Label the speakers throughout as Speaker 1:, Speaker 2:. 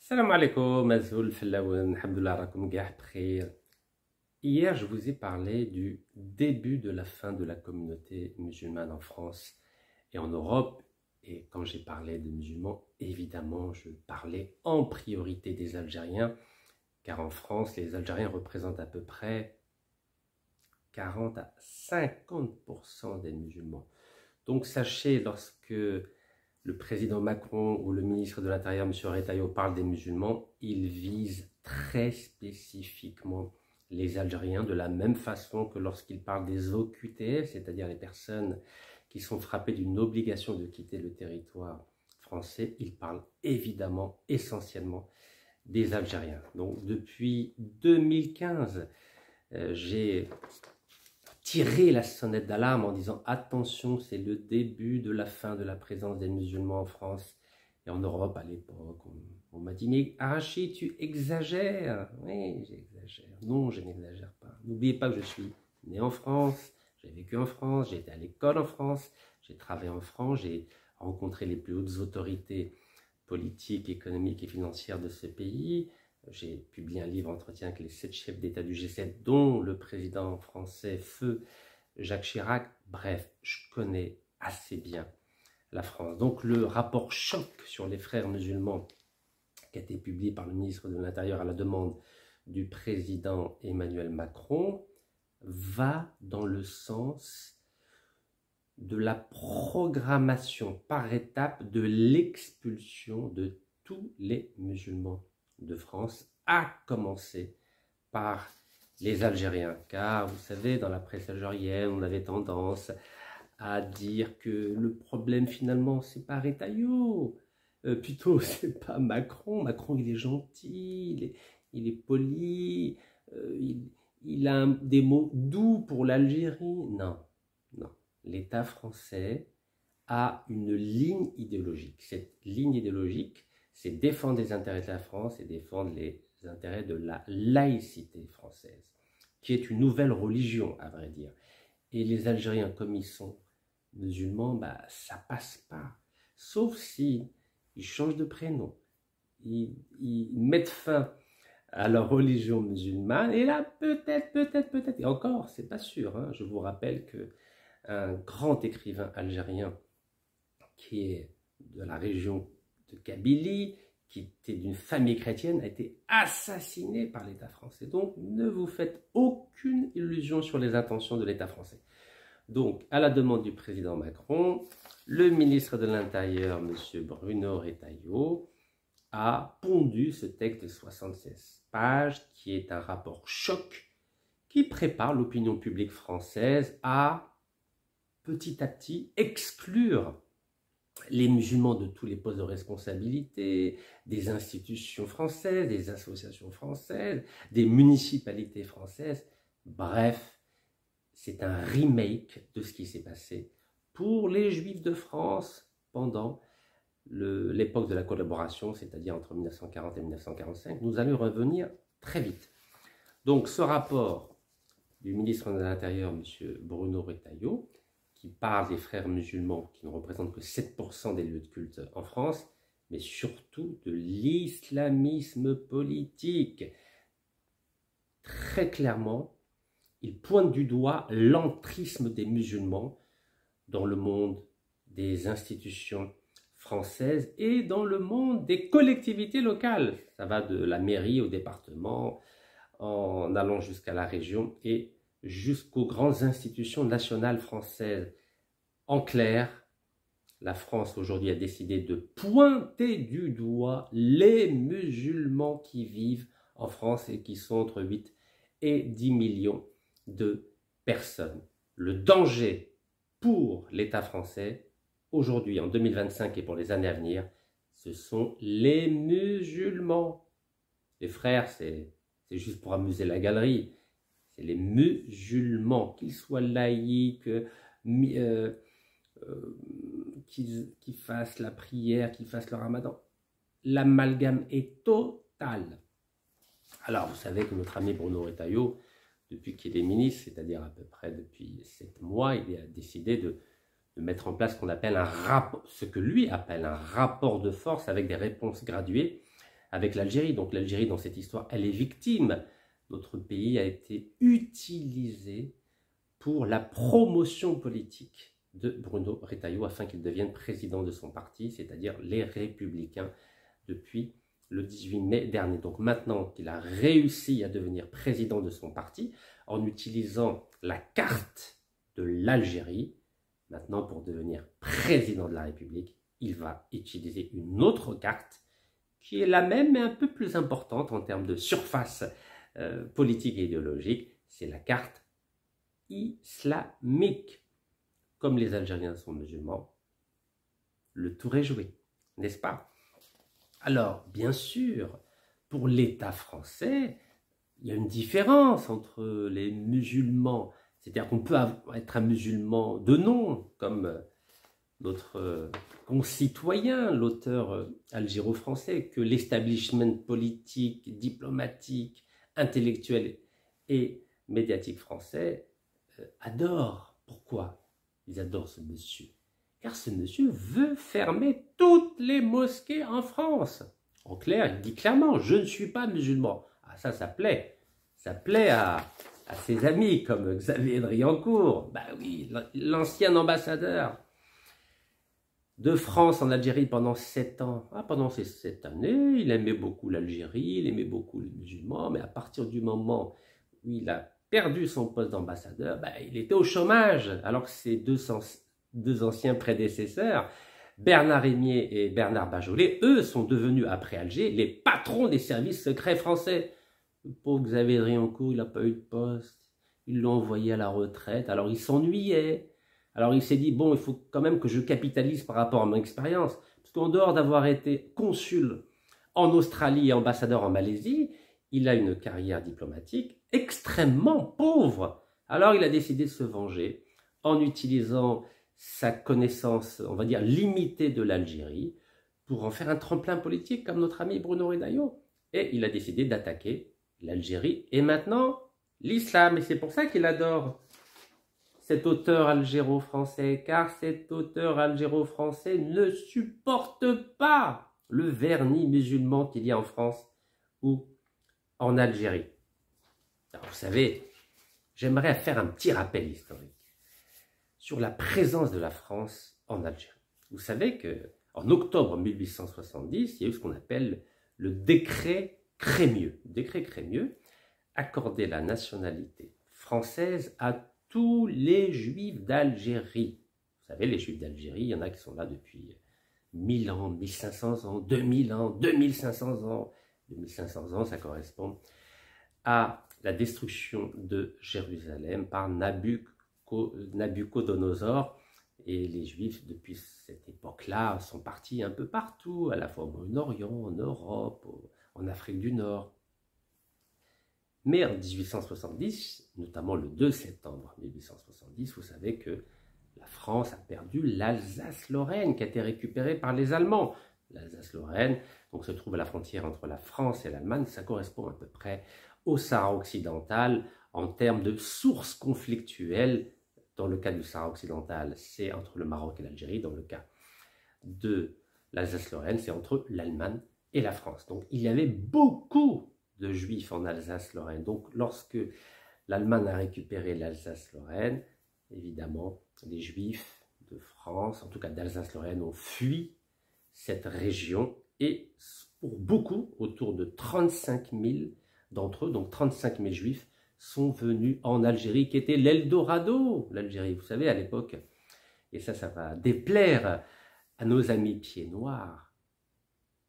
Speaker 1: Salam alaikum, Azoul Fellaouen, Alhamdoulilah, rakoum gah bkhir. Hier, je vous ai parlé du début de la fin de la communauté musulmane en France et en Europe. Et quand j'ai parlé de musulmans, évidemment, je parlais en priorité des Algériens, car en France, les Algériens représentent à peu près 40 à 50% des musulmans. Donc sachez, lorsque le président Macron ou le ministre de l'Intérieur, M. Retailleau, parle des musulmans, il vise très spécifiquement les Algériens, de la même façon que lorsqu'il parle des OQTF, c'est-à-dire les personnes qui sont frappées d'une obligation de quitter le territoire français, il parle évidemment, essentiellement des Algériens. Donc depuis 2015, j'ai tiré la sonnette d'alarme en disant attention, c'est le début de la fin de la présence des musulmans en France et en Europe. À l'époque, on m'a dit mais Rachid, tu exagères. Oui, j'exagère. Non, je n'exagère pas. N'oubliez pas que je suis né en France, j'ai vécu en France, j'ai été à l'école en France, j'ai travaillé en France, j'ai rencontré les plus hautes autorités politiques, économiques et financières de ce pays. J'ai publié un livre entretien avec les 7 chefs d'État du G7, dont le président français, feu Jacques Chirac. Bref, je connais assez bien la France. Donc le rapport choc sur les frères musulmans, qui a été publié par le ministre de l'Intérieur à la demande du président Emmanuel Macron, va dans le sens de la programmation par étape de l'expulsion de tous les musulmans de France, à commencer par les Algériens. Car vous savez, dans la presse algérienne, on avait tendance à dire que le problème finalement, c'est pas Retailleau, plutôt c'est pas Macron. Macron, il est gentil, il est poli, il a des mots doux pour l'Algérie. Non, non. L'État français a une ligne idéologique. Cette ligne idéologique, c'est défendre les intérêts de la France et défendre les intérêts de la laïcité française, qui est une nouvelle religion, à vrai dire. Et les Algériens, comme ils sont musulmans, bah, ça passe pas. Sauf si ils changent de prénom, ils mettent fin à leur religion musulmane, et là, peut-être, et encore, c'est pas sûr, hein. Je vous rappelle que un grand écrivain algérien qui est de la région de Kabylie, qui était d'une famille chrétienne, a été assassiné par l'État français. Donc, ne vous faites aucune illusion sur les intentions de l'État français. Donc, à la demande du président Macron, le ministre de l'Intérieur, M. Bruno Retailleau, a pondu ce texte de 76 pages, qui est un rapport choc, qui prépare l'opinion publique française à, petit à petit, exclure les musulmans de tous les postes de responsabilité, des institutions françaises, des associations françaises, des municipalités françaises. Bref, c'est un remake de ce qui s'est passé pour les Juifs de France pendant l'époque de la collaboration, c'est-à-dire entre 1940 et 1945. Nous allons revenir très vite. Donc ce rapport du ministre de l'Intérieur, M. Bruno Retailleau, qui parle des frères musulmans qui ne représentent que 7% des lieux de culte en France, mais surtout de l'islamisme politique. Très clairement, il pointe du doigt l'entrisme des musulmans dans le monde des institutions françaises et dans le monde des collectivités locales. Ça va de la mairie au département, en allant jusqu'à la région et jusqu'aux grandes institutions nationales françaises. En clair, la France aujourd'hui a décidé de pointer du doigt les musulmans qui vivent en France et qui sont entre 8 et 10 millions de personnes. Le danger pour l'État français, aujourd'hui en 2025 et pour les années à venir, ce sont les musulmans. Les frères, c'est juste pour amuser la galerie. C'est les musulmans, qu'ils soient laïcs, qu'ils fassent la prière, qu'ils fassent le ramadan. L'amalgame est total. Alors, vous savez que notre ami Bruno Retailleau, depuis qu'il est ministre, c'est-à-dire à peu près depuis 7 mois, il a décidé de mettre en place ce que lui appelle un rapport de force avec des réponses graduées avec l'Algérie. Donc l'Algérie, dans cette histoire, elle est victime. Notre pays a été utilisé pour la promotion politique de Bruno Retailleau afin qu'il devienne président de son parti, c'est-à-dire les Républicains, depuis le 18 mai dernier. Donc maintenant qu'il a réussi à devenir président de son parti, en utilisant la carte de l'Algérie, maintenant pour devenir président de la République, il va utiliser une autre carte qui est la même mais un peu plus importante en termes de surface politique et idéologique, c'est la carte islamique. Comme les Algériens sont musulmans, le tour est joué, n'est-ce pas? Alors, bien sûr, pour l'État français, il y a une différence entre les musulmans, c'est-à-dire qu'on peut être un musulman de nom, comme notre concitoyen, l'auteur algéro-français, que l'establishment politique, diplomatique, intellectuel et médiatique français adore. Pourquoi ils adorent ce monsieur? Car ce monsieur veut fermer toutes les mosquées en France. En clair, il dit clairement, je ne suis pas musulman. Ah ça plaît. Ça plaît à ses amis comme Xavier Driancourt. Ben oui, l'ancien ambassadeur de France en Algérie pendant 7 ans. Ah, pendant ces 7 années, il aimait beaucoup l'Algérie, il aimait beaucoup les musulmans, mais à partir du moment où il a perdu son poste d'ambassadeur, ben, il était au chômage, alors que ses deux anciens prédécesseurs, Bernard Rémier et Bernard Bajolet, eux sont devenus, après Alger, les patrons des services secrets français. Le pauvre Xavier Driancourt, il n'a pas eu de poste, ils l'ont envoyé à la retraite, alors il s'ennuyait. Alors il s'est dit, bon, il faut quand même que je capitalise par rapport à mon expérience, parce qu'en dehors d'avoir été consul en Australie et ambassadeur en Malaisie, il a une carrière diplomatique extrêmement pauvre. Alors il a décidé de se venger en utilisant sa connaissance, on va dire, limitée de l'Algérie pour en faire un tremplin politique comme notre ami Bruno Retailleau. Et il a décidé d'attaquer l'Algérie et maintenant l'islam. Et c'est pour ça qu'il adore cet auteur algéro-français, car cet auteur algéro-français ne supporte pas le vernis musulman qu'il y a en France ou en Algérie. Alors, vous savez, j'aimerais faire un petit rappel historique sur la présence de la France en Algérie. Vous savez qu'en octobre 1870, il y a eu ce qu'on appelle le décret Crémieux. Le décret Crémieux accordait la nationalité française à tous les Juifs d'Algérie. Vous savez, les Juifs d'Algérie, il y en a qui sont là depuis 1000 ans, 1500 ans, 2000 ans, 2500 ans. 2500 ans, ça correspond à la destruction de Jérusalem par Nabucodonosor. Et les Juifs, depuis cette époque-là, sont partis un peu partout, à la fois au Moyen-Orient, en Europe, en Afrique du Nord. Mais en 1870, notamment le 2 septembre 1870, vous savez que la France a perdu l'Alsace-Lorraine qui a été récupérée par les Allemands. L'Alsace-Lorraine donc, se trouve à la frontière entre la France et l'Allemagne. Ça correspond à peu près au Sahara occidental en termes de sources conflictuelles. Dans le cas du Sahara occidental, c'est entre le Maroc et l'Algérie. Dans le cas de l'Alsace-Lorraine, c'est entre l'Allemagne et la France. Donc il y avait beaucoup de Juifs en Alsace-Lorraine. Donc lorsque l'Allemagne a récupéré l'Alsace-Lorraine, évidemment, les Juifs de France, en tout cas d'Alsace-Lorraine, ont fui cette région et pour beaucoup, autour de 35 000 d'entre eux, donc 35 000 Juifs, sont venus en Algérie, qui était l'Eldorado, l'Algérie, vous savez, à l'époque. Et ça va déplaire à nos amis pieds noirs.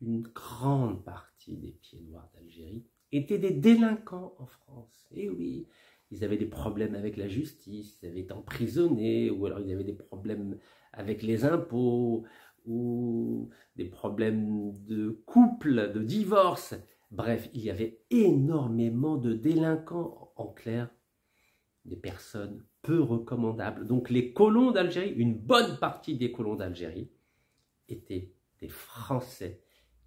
Speaker 1: Une grande partie des pieds noirs d'Algérie étaient des délinquants en France. Et oui, ils avaient des problèmes avec la justice, ils avaient été emprisonnés, ou alors ils avaient des problèmes avec les impôts, ou des problèmes de couple, de divorce. Bref, il y avait énormément de délinquants, en clair, des personnes peu recommandables. Donc les colons d'Algérie, une bonne partie des colons d'Algérie, étaient des Français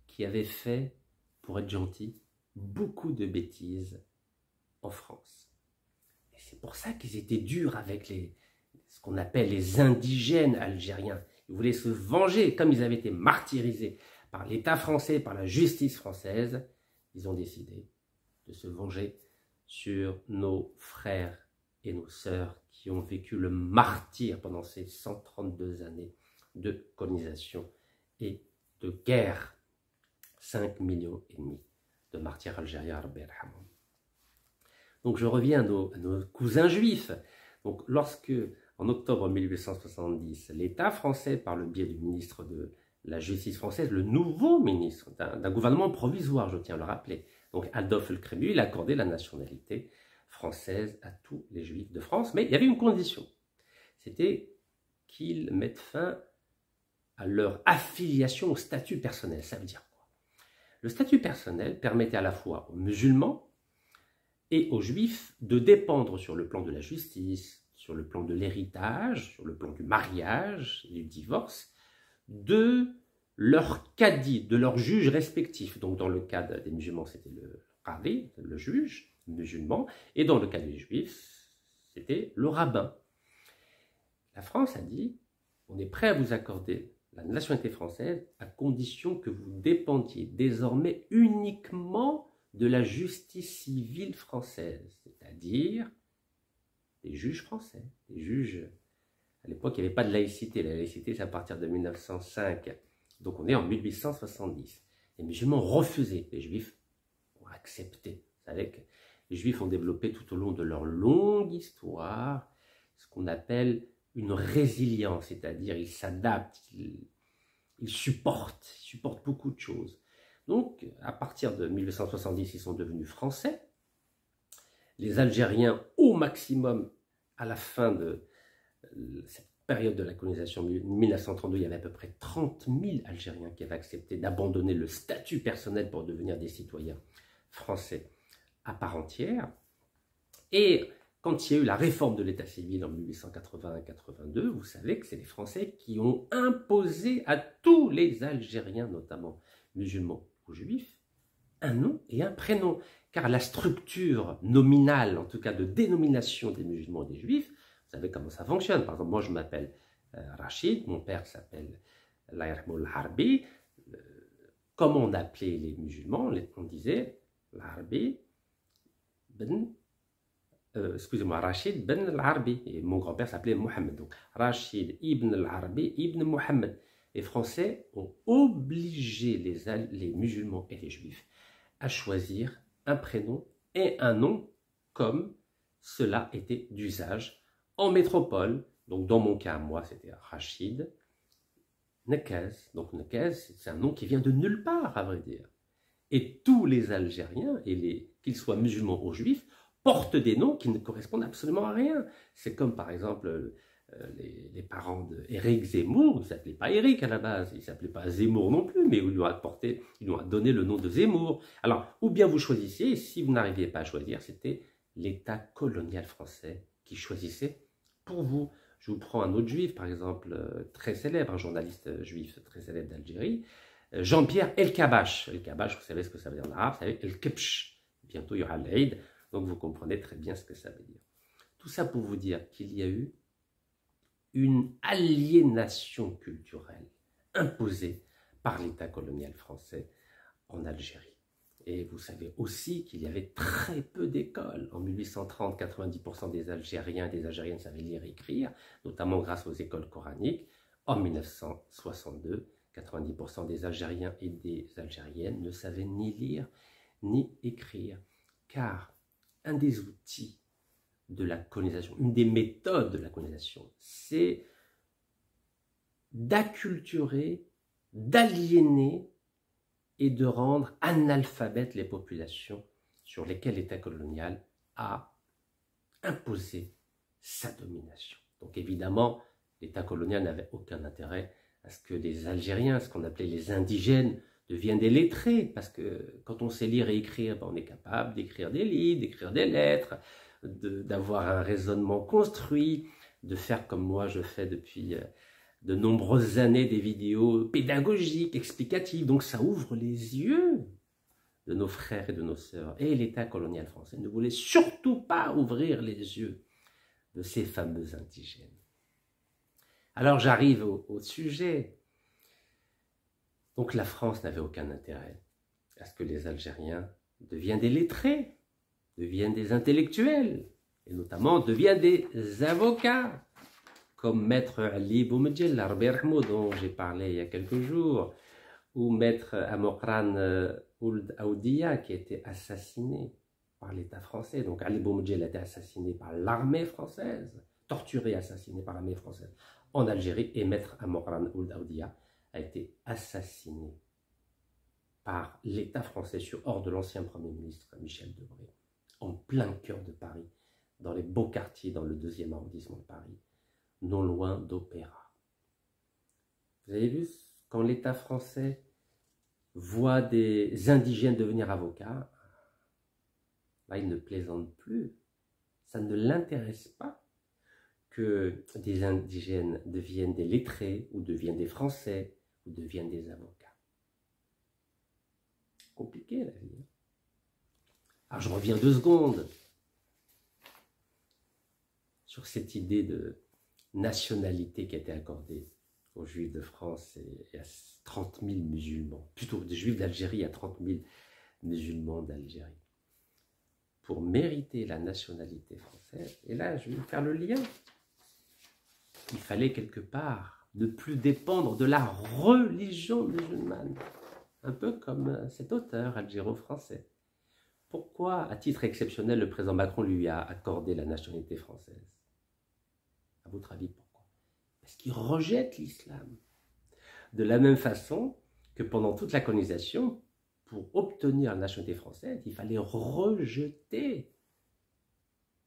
Speaker 1: qui avaient fait, pour être gentils, beaucoup de bêtises en France. Et c'est pour ça qu'ils étaient durs avec ce qu'on appelle les indigènes algériens. Ils voulaient se venger, comme ils avaient été martyrisés par l'État français, par la justice française, ils ont décidé de se venger sur nos frères et nos sœurs qui ont vécu le martyre pendant ces 132 années de colonisation et de guerre. 5,5 millions de martyrs algériens. Donc je reviens à nos cousins juifs. Donc lorsque, en octobre 1870, l'État français, par le biais du ministre de la Justice française, le nouveau ministre d'un gouvernement provisoire, je tiens à le rappeler, donc Adolphe El Crémieux, il a accordé la nationalité française à tous les juifs de France, mais il y avait une condition, c'était qu'ils mettent fin à leur affiliation au statut personnel. Ça veut dire quoi? Le statut personnel permettait à la fois aux musulmans et aux juifs de dépendre sur le plan de la justice, sur le plan de l'héritage, sur le plan du mariage et du divorce, de leur cadi, de leurs juges respectifs. Donc dans le cas des musulmans, c'était le qadi, le juge musulman, et dans le cas des juifs, c'était le rabbin. La France a dit, on est prêt à vous accorder la nationalité française à condition que vous dépendiez désormais uniquement de la justice civile française, c'est-à-dire des juges français, des juges. À l'époque, il n'y avait pas de laïcité. La laïcité, c'est à partir de 1905. Donc, on est en 1870. Les musulmans ont refusé. Les juifs ont accepté. Vous savez que les juifs ont développé tout au long de leur longue histoire ce qu'on appelle une résilience, c'est-à-dire ils s'adaptent, ils supportent beaucoup de choses. Donc, à partir de 1870, ils sont devenus français. Les Algériens, au maximum, à la fin de cette période de la colonisation, 1932, il y avait à peu près 30 000 Algériens qui avaient accepté d'abandonner le statut personnel pour devenir des citoyens français à part entière. Et quand il y a eu la réforme de l'état civil en 1881-82, vous savez que c'est les Français qui ont imposé à tous les Algériens, notamment musulmans ou juifs, un nom et un prénom. Car la structure nominale, en tout cas de dénomination des musulmans et des juifs, vous savez comment ça fonctionne. Par exemple, moi je m'appelle Rachid, mon père s'appelle Laïrmoul Harbi. Comment on appelait les musulmans? On disait Harbi ben... excusez-moi, Rachid ben al-Harbi, et mon grand-père s'appelait Mohamed, donc Rachid ibn al-Harbi ibn Mohamed. Les Français ont obligé les musulmans et les juifs à choisir un prénom et un nom comme cela était d'usage en métropole. Donc dans mon cas, moi, c'était Rachid Nekez. Donc Nekez, c'est un nom qui vient de nulle part, à vrai dire. Et tous les Algériens, qu'ils soient musulmans ou juifs, portent des noms qui ne correspondent absolument à rien. C'est comme par exemple les parents d'Éric Zemmour, ils ne s'appelaient pas Éric à la base, ils ne s'appelaient pas Zemmour non plus, mais ils lui ont donné le nom de Zemmour. Alors, ou bien vous choisissiez, et si vous n'arriviez pas à choisir, c'était l'État colonial français qui choisissait pour vous. Je vous prends un autre juif, par exemple, très célèbre, un journaliste juif très célèbre d'Algérie, Jean-Pierre El-Kabash. El-Kabash, vous savez ce que ça veut dire en arabe, ça veut dire El-Kebsh. Bientôt, il y aura l'Aïd, donc vous comprenez très bien ce que ça veut dire. Tout ça pour vous dire qu'il y a eu une aliénation culturelle imposée par l'État colonial français en Algérie. Et vous savez aussi qu'il y avait très peu d'écoles. En 1830, 90% des Algériens et des Algériennes savaient lire et écrire, notamment grâce aux écoles coraniques. En 1962, 90% des Algériens et des Algériennes ne savaient ni lire ni écrire. Car un des outils de la colonisation, une des méthodes de la colonisation, c'est d'acculturer, d'aliéner et de rendre analphabètes les populations sur lesquelles l'État colonial a imposé sa domination. Donc évidemment, l'État colonial n'avait aucun intérêt à ce que les Algériens, ce qu'on appelait les indigènes, deviennent des lettrés, parce que quand on sait lire et écrire, on est capable d'écrire des livres, d'écrire des lettres, d'avoir un raisonnement construit, de faire comme moi je fais depuis de nombreuses années des vidéos pédagogiques, explicatives. Donc ça ouvre les yeux de nos frères et de nos sœurs. Et l'État colonial français ne voulait surtout pas ouvrir les yeux de ces fameux indigènes. Alors j'arrive au sujet. Donc la France n'avait aucun intérêt à ce que les Algériens deviennent des lettrés, deviennent des intellectuels, et notamment deviennent des avocats, comme Maître Ali Boumedjel, dont j'ai parlé il y a quelques jours, ou Maître Amokran Ould Aoudia, qui a été assassiné par l'État français. Donc Ali Boumedjel a été assassiné par l'armée française, torturé, assassiné par l'armée française en Algérie, et Maître Amokran Ould Aoudia a été assassiné par l'État français sur ordre de l'ancien Premier ministre Michel Debré, en plein cœur de Paris, dans les beaux quartiers, dans le 2e arrondissement de Paris, non loin d'Opéra. Vous avez vu, quand l'État français voit des indigènes devenir avocats, là, il ne plaisante plus. Ça ne l'intéresse pas que des indigènes deviennent des lettrés, ou deviennent des Français, ou deviennent des avocats. Compliqué la vie. Alors je reviens 2 secondes sur cette idée de nationalité qui a été accordée aux Juifs de France et à 30 000 musulmans, plutôt des Juifs d'Algérie à 30 000 musulmans d'Algérie. Pour mériter la nationalité française, et là je vais vous faire le lien, il fallait quelque part ne plus dépendre de la religion musulmane, un peu comme cet auteur algéro-français. Pourquoi, à titre exceptionnel, le président Macron lui a accordé la nationalité française? À votre avis, pourquoi? Parce qu'il rejette l'islam. De la même façon que pendant toute la colonisation, pour obtenir la nationalité française, il fallait rejeter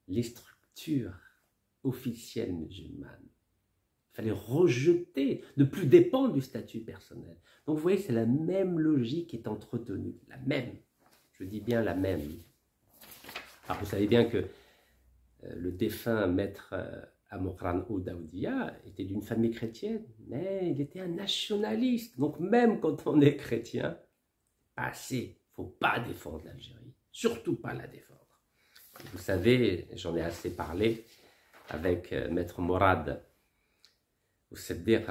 Speaker 1: les structures officielles musulmanes. Il fallait rejeter, ne plus dépendre du statut personnel. Donc vous voyez, c'est la même logique qui est entretenue, la même. Je dis bien la même. Alors vous savez bien que le défunt maître Amokran Ould Aoudia était d'une famille chrétienne, mais il était un nationaliste. Donc même quand on est chrétien, pas assez, il ne faut pas défendre l'Algérie, surtout pas la défendre. Vous savez, j'en ai assez parlé avec maître Morad Ousseddir,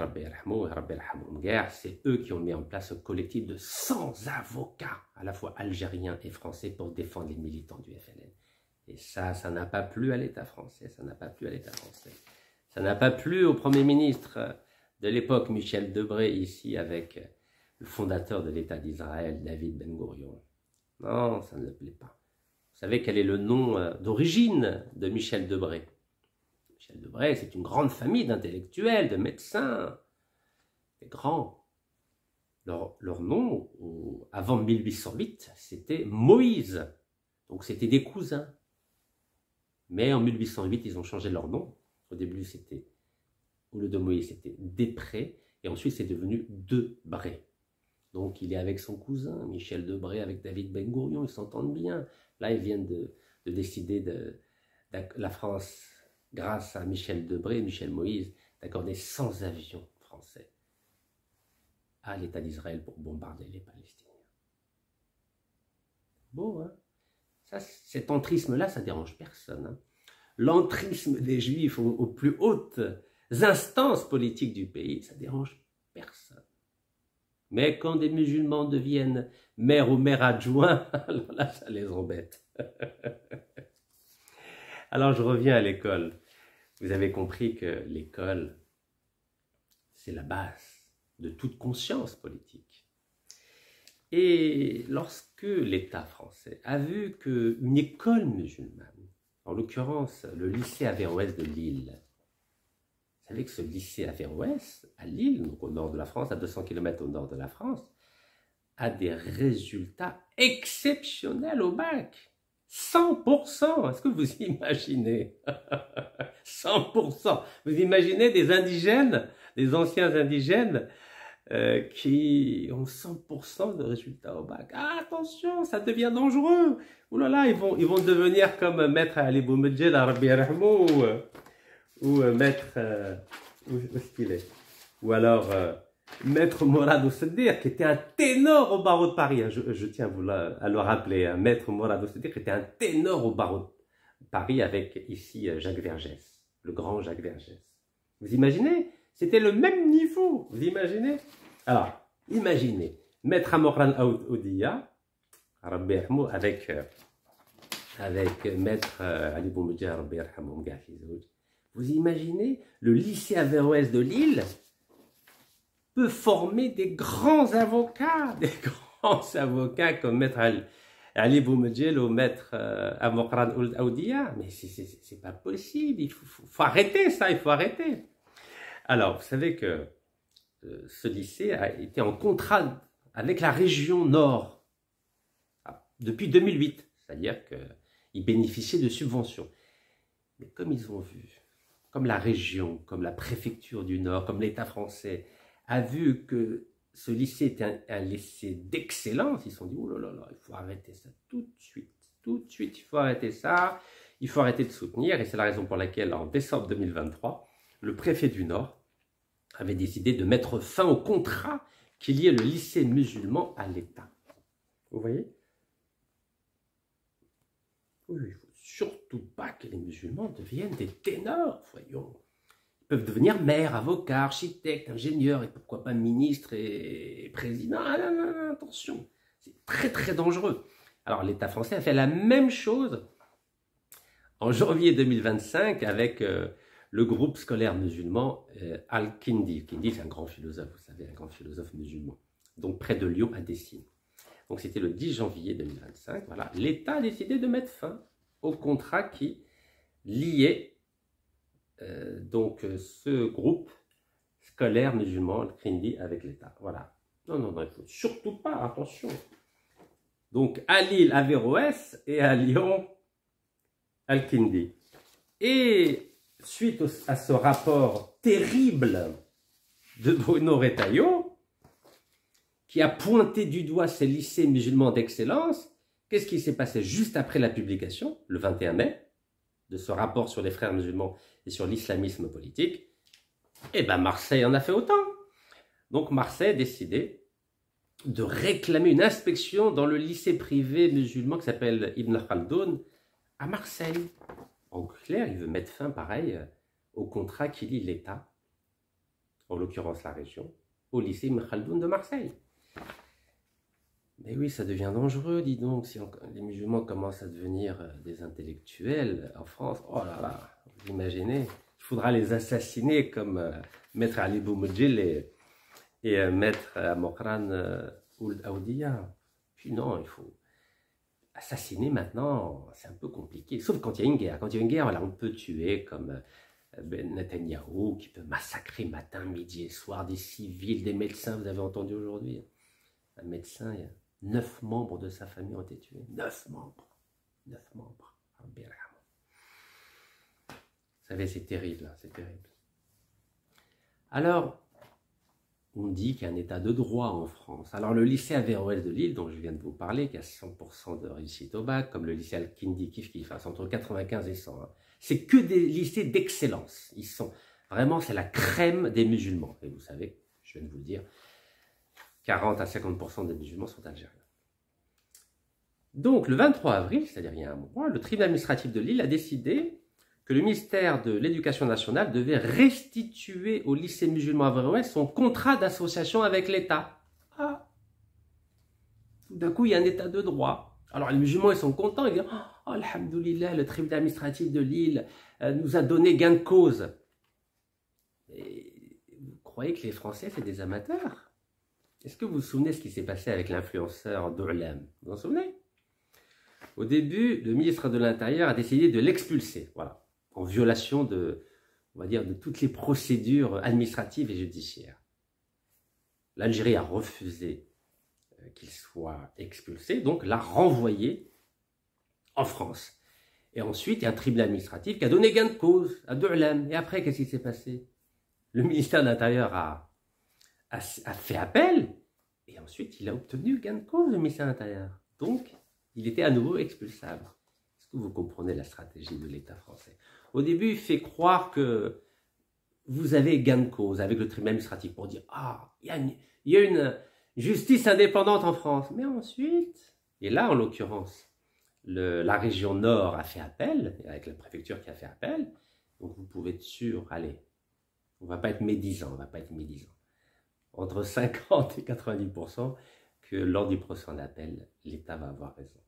Speaker 1: c'est eux qui ont mis en place un collectif de 100 avocats, à la fois algériens et français, pour défendre les militants du FLN. Et ça n'a pas plu à l'État français, ça n'a pas plu à l'État français. Ça n'a pas plu au Premier ministre de l'époque, Michel Debré, ici, avec le fondateur de l'État d'Israël, David Ben Gourion. Non, ça ne plaît pas. Vous savez quel est le nom d'origine de Michel Debré? Michel Debré, c'est une grande famille d'intellectuels, de médecins, des grands. Leur nom, avant 1808, c'était Moïse. Donc c'était des cousins. Mais en 1808, ils ont changé leur nom. Au début, c'était, au lieu de Moïse, c'était Després. Et ensuite, c'est devenu Debré. Donc il est avec son cousin, Michel Debré, avec David Ben Gourion, ils s'entendent bien. Là, ils viennent de décider de la France, grâce à Michel Debré et Michel Moïse, d'accorder 100 avions français à l'État d'Israël pour bombarder les Palestiniens. Beau, hein? Ça, cet entrisme-là, ça ne dérange personne. Hein? L'entrisme des Juifs aux plus hautes instances politiques du pays, ça ne dérange personne. Mais quand des musulmans deviennent maire ou maire adjoint, alors là, ça les embête. Alors, je reviens à l'école. Vous avez compris que l'école, c'est la base de toute conscience politique. Et lorsque l'État français a vu qu'une école musulmane, en l'occurrence le lycée Averroès de Lille, vous savez que ce lycée Averroès, à Lille, donc au nord de la France, à 200 km au nord de la France, a des résultats exceptionnels au bac. 100%, est-ce que vous imaginez? 100%. Vous imaginez des indigènes, des anciens indigènes qui ont 100% de résultats au bac. Ah, attention, ça devient dangereux. Ouh là là, ils vont devenir comme Maître Ali Boumedjel, ou Maître... où est-ce qu'il est? Ou alors Maître Morad Ousseddir, qui était un ténor au barreau de Paris. Je tiens à le rappeler. Hein. Maître Morad Ousseddir, qui était un ténor au barreau de Paris avec ici Jacques Vergès, le grand Jacques Vergès. Vous imaginez? C'était le même niveau, vous imaginez? Alors, Imaginez, Maître Amokran Oudia, avec Maître Ali Boumedjah, vous imaginez, le lycée Averroès de Lille peut former des grands avocats comme Maître Ali Boumedjah ou Maître Amokran Oudia. Mais c'est pas possible, il faut arrêter ça, il faut arrêter. Alors, vous savez que ce lycée a été en contrat avec la région Nord depuis 2008, c'est-à-dire qu'ils bénéficiaient de subventions. Mais comme ils ont vu, comme la région, comme la préfecture du Nord, comme l'État français a vu que ce lycée était un lycée d'excellence, ils se sont dit, oh là là, il faut arrêter ça tout de suite, il faut arrêter ça, il faut arrêter de soutenir, et c'est la raison pour laquelle en décembre 2023, le préfet du Nord avait décidé de mettre fin au contrat qui liait le lycée musulman à l'État. Vous voyez? Oui, il ne faut surtout pas que les musulmans deviennent des ténors, voyons. Ils peuvent devenir maires, avocats, architectes, ingénieurs, et pourquoi pas ministres et présidents. Ah, non, attention, c'est très très dangereux. Alors l'État français a fait la même chose en janvier 2025 avec le groupe scolaire musulman Al-Kindi. Kindi, c'est un grand philosophe, vous savez, un grand philosophe musulman. Donc près de Lyon, à Dessines. Donc c'était le 10 janvier 2025. Voilà, l'État a décidé de mettre fin au contrat qui liait ce groupe scolaire musulman Al-Kindi avec l'État. Voilà. Non, il ne faut surtout pas, attention. Donc à Lille, Averroès, et à Lyon, Al-Kindi. Et suite à ce rapport terrible de Bruno Retailleau, qui a pointé du doigt ces lycées musulmans d'excellence, qu'est-ce qui s'est passé juste après la publication, le 21 mai, de ce rapport sur les frères musulmans et sur l'islamisme politique? Eh bien, Marseille en a fait autant. Donc, Marseille a décidé de réclamer une inspection dans le lycée privé musulman qui s'appelle Ibn Khaldoun à Marseille. En clair, il veut mettre fin, pareil, au contrat qui lie l'État, en l'occurrence la région, au lycée Ibn Khaldoun de Marseille. Mais oui, ça devient dangereux, dis donc, si les musulmans commencent à devenir des intellectuels en France. Oh là là, vous imaginez, il faudra les assassiner comme Maître Ali Boumedjah et Maître Amokran Oudia. Puis non, il faut assassiner maintenant, c'est un peu compliqué. Sauf quand il y a une guerre. Quand il y a une guerre, voilà, on peut tuer comme Netanyahou, qui peut massacrer matin, midi et soir des civils, des médecins. Vous avez entendu aujourd'hui, un médecin, il y a 9 membres de sa famille ont été tués. 9 membres. 9 membres. Vous savez, c'est terrible, c'est terrible. Alors, on dit qu'il y a un état de droit en France. Alors, le lycée Averroès de Lille, dont je viens de vous parler, qui a 100% de réussite au bac, comme le lycée Al-Kindi Kif, entre 95 et 100, hein, c'est que des lycées d'excellence. Ils sont vraiment, c'est la crème des musulmans. Et vous savez, je viens de vous le dire, 40 à 50% des musulmans sont algériens. Donc, le 23 avril, c'est-à-dire il y a un mois, le tribunal administratif de Lille a décidé que le ministère de l'Éducation nationale devait restituer au lycée musulman Averroès son contrat d'association avec l'État. Ah, tout d'un coup, il y a un état de droit. Alors, les musulmans, ils sont contents, ils disent « Oh, alhamdoulilah, le tribunal administratif de Lille nous a donné gain de cause. » Et vous croyez que les Français, c'est des amateurs? Est-ce que vous vous souvenez ce qui s'est passé avec l'influenceur Doulam? Vous vous en souvenez? Au début, le ministre de l'Intérieur a décidé de l'expulser, voilà, en violation de, on va dire, de toutes les procédures administratives et judiciaires. L'Algérie a refusé qu'il soit expulsé, donc l'a renvoyé en France. Et ensuite, il y a un tribunal administratif qui a donné gain de cause à Doulam. Et après, qu'est-ce qui s'est passé? Le ministère de l'Intérieur a fait appel, et ensuite il a obtenu gain de cause, le ministère de l'Intérieur. Donc, il était à nouveau expulsable. Est-ce que vous comprenez la stratégie de l'État français? Au début, il fait croire que vous avez gain de cause avec le tribunal administratif pour dire « Ah, il y a une justice indépendante en France. » Mais ensuite, et là en l'occurrence, la région Nord a fait appel, avec la préfecture qui a fait appel, donc vous pouvez être sûr, allez, on ne va pas être médisant, entre 50 et 90% que lors du procès en appel, l'État va avoir raison.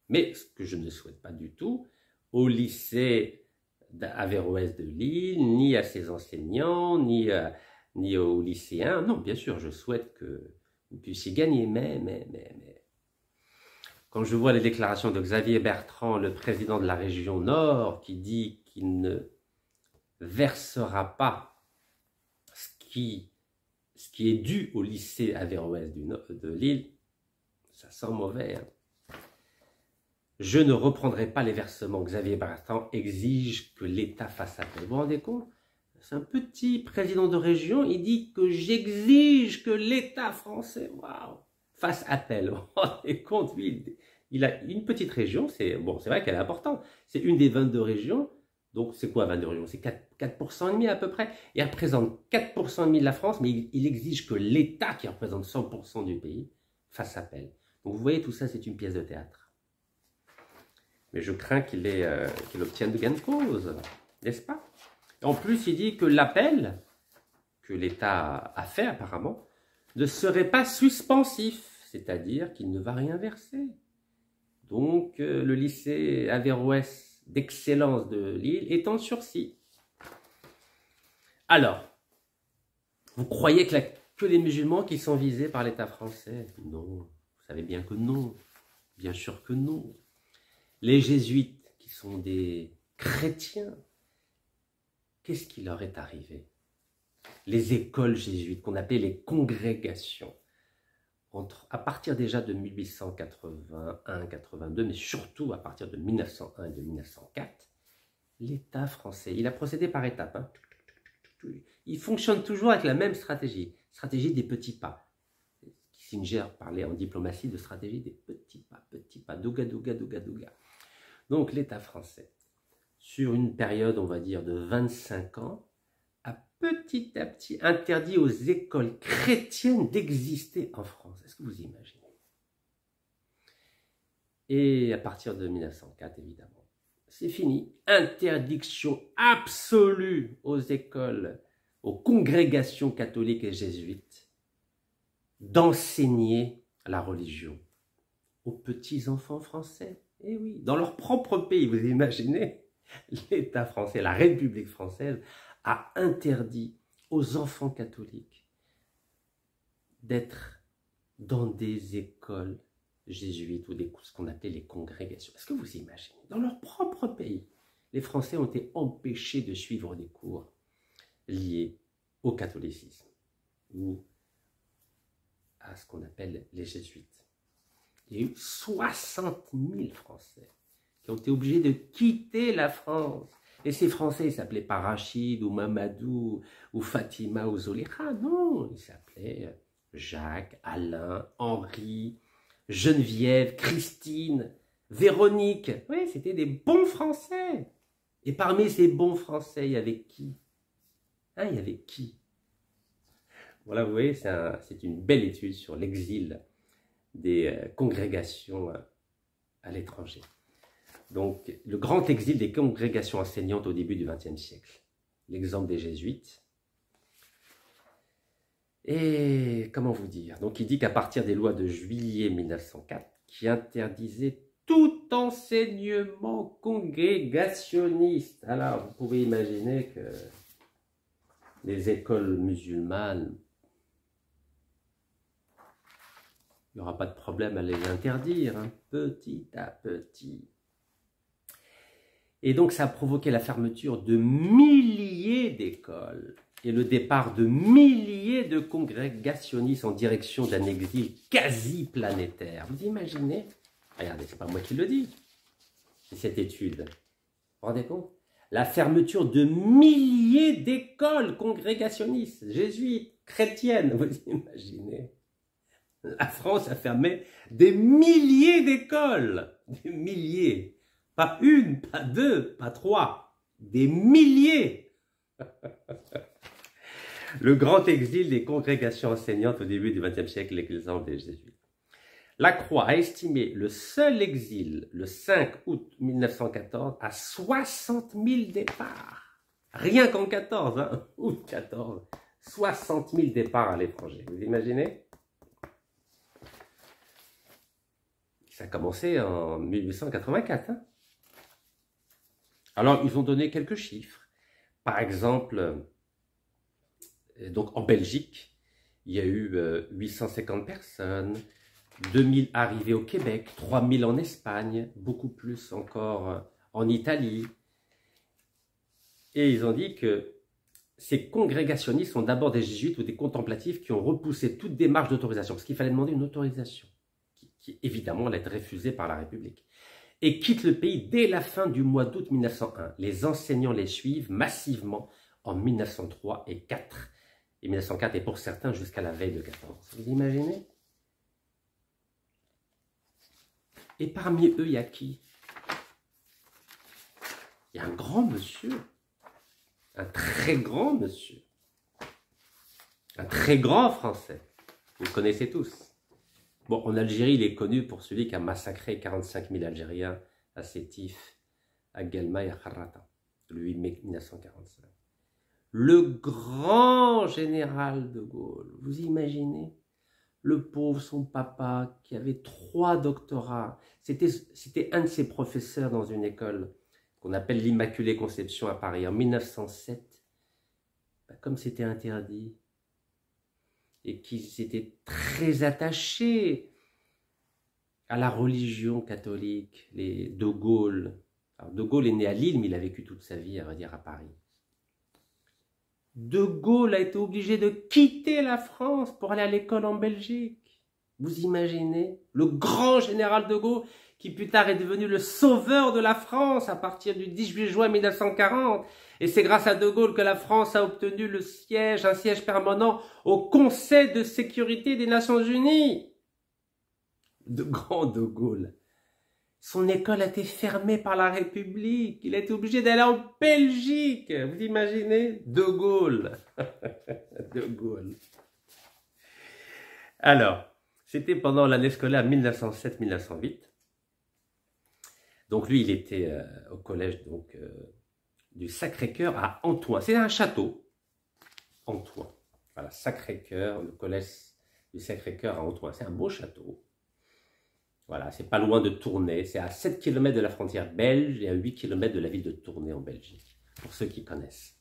Speaker 1: Mais ce que je ne souhaite pas du tout au lycée d'Averroès de Lille, ni à ses enseignants, ni aux lycéens. Non, bien sûr, je souhaite que vous puissiez gagner, mais. Quand je vois les déclarations de Xavier Bertrand, le président de la région Nord, qui dit qu'il ne versera pas ce qui est dû au lycée Averroès de Lille, ça sent mauvais. Hein. Je ne reprendrai pas les versements. Xavier Bertrand exige que l'État fasse appel. Vous vous rendez compte? C'est un petit président de région, il dit que j'exige que l'État français fasse appel. Vous vous rendez compte? Lui, il a une petite région, c'est vrai qu'elle est importante. C'est une des 22 régions. Donc, c'est quoi 22 régions? C'est 4% et demi à peu près. Il représente 4% et demi de la France, mais il exige que l'État, qui représente 100% du pays, fasse appel. Donc, vous voyez, tout ça, c'est une pièce de théâtre. Mais je crains qu'il obtienne de gain de cause, n'est-ce pas? En plus, il dit que l'appel que l'État a fait, apparemment, ne serait pas suspensif, c'est-à-dire qu'il ne va rien verser. Donc, le lycée Averroès d'excellence de Lille est en sursis. Alors, vous croyez que les musulmans qui sont visés par l'État français? Non, vous savez bien que non, bien sûr que non. Les jésuites, qui sont des chrétiens, qu'est-ce qui leur est arrivé? Les écoles jésuites, qu'on appelait les congrégations, à partir déjà de 1881-82, mais surtout à partir de 1901 et de 1904, l'État français, il a procédé par étapes. Hein. Il fonctionne toujours avec la même stratégie des petits pas. Kissinger parlait en diplomatie de stratégie des petits pas, douga, douga, douga, douga. Donc l'État français, sur une période, on va dire, de 25 ans, a petit à petit interdit aux écoles chrétiennes d'exister en France. Est-ce que vous imaginez? Et à partir de 1904, évidemment, c'est fini. Interdiction absolue aux écoles, aux congrégations catholiques et jésuites d'enseigner la religion aux petits-enfants français. Eh oui, dans leur propre pays, vous imaginez, l'État français, la République française, a interdit aux enfants catholiques d'être dans des écoles jésuites ou ce qu'on appelait les congrégations. Est-ce que vous imaginez? Dans leur propre pays, les Français ont été empêchés de suivre des cours liés au catholicisme ou à ce qu'on appelle les jésuites. Il y a eu 60 000 Français qui ont été obligés de quitter la France. Et ces Français, ils s'appelaient pas Rachid ou Mamadou ou Fatima ou Zoléra. Non, ils s'appelaient Jacques, Alain, Henri, Geneviève, Christine, Véronique. Oui, c'était des bons Français. Et parmi ces bons Français, il y avait qui? Hein, il y avait qui? Voilà, vous voyez, c'est une belle étude sur l'exil des congrégations à l'étranger. Donc, le grand exil des congrégations enseignantes au début du XXe siècle. L'exemple des jésuites. Et comment vous dire? Donc, il dit qu'à partir des lois de juillet 1904, qui interdisaient tout enseignement congrégationniste. Alors, vous pouvez imaginer que les écoles musulmanes, il n'y aura pas de problème à les interdire, hein, petit à petit. Et donc, ça a provoqué la fermeture de milliers d'écoles et le départ de milliers de congrégationnistes en direction d'un exil quasi planétaire. Vous imaginez? Regardez, c'est pas moi qui le dis, c'est cette étude. Vous vous rendez compte? La fermeture de milliers d'écoles congrégationnistes, jésuites, chrétiennes, vous imaginez? La France a fermé des milliers d'écoles, des milliers. Pas une, pas deux, pas trois, des milliers. Le grand exil des congrégations enseignantes au début du XXe siècle, l'exemple des jésuites. La Croix a estimé le seul exil, le 5 août 1914, à 60 000 départs. Rien qu'en 14, hein, août 14, 60 000 départs à l'étranger, vous imaginez? Ça a commencé en 1884. Hein. Alors, ils ont donné quelques chiffres. Par exemple, donc en Belgique, il y a eu 850 personnes, 2000 arrivés au Québec, 3000 en Espagne, beaucoup plus encore en Italie. Et ils ont dit que ces congrégationnistes sont d'abord des jésuites ou des contemplatifs qui ont repoussé toute démarche d'autorisation, parce qu'il fallait demander une autorisation, qui évidemment allait être refusée par la République, et quittent le pays dès la fin du mois d'août 1901. Les enseignants les suivent massivement en 1903 et 4, et 1904, et pour certains jusqu'à la veille de 14. Vous imaginez? Et parmi eux, il y a qui? Il y a un grand monsieur, un très grand monsieur, un très grand Français. Vous le connaissez tous. Bon, en Algérie, il est connu pour celui qui a massacré 45 000 Algériens à Sétif, à Guelma et à Kharrata, le 8 mai 1945. Le grand général de Gaulle, vous imaginez? Le pauvre, son papa, qui avait 3 doctorats. C'était un de ses professeurs dans une école qu'on appelle l'Immaculée Conception à Paris, en 1907. Comme c'était interdit, et qu'ils étaient très attachés à la religion catholique, les De Gaulle. Alors, De Gaulle est né à Lille, mais il a vécu toute sa vie, à vrai dire, à Paris. De Gaulle a été obligé de quitter la France pour aller à l'école en Belgique. Vous imaginez? Le grand général de Gaulle, qui plus tard est devenu le sauveur de la France à partir du 18 juin 1940. Et c'est grâce à De Gaulle que la France a obtenu un siège permanent au Conseil de sécurité des Nations Unies. De grand De Gaulle. Son école a été fermée par la République. Il a été obligé d'aller en Belgique. Vous imaginez? De Gaulle. De Gaulle. Alors, c'était pendant l'année scolaire 1907-1908. Donc lui, il était au collège du Sacré-Cœur à Antoing. C'est un château, Antoing. Voilà, Sacré-Cœur, le collège du Sacré-Cœur à Antoing. C'est un beau château. Voilà, c'est pas loin de Tournai. C'est à 7 km de la frontière belge et à 8 km de la ville de Tournai en Belgique, pour ceux qui connaissent.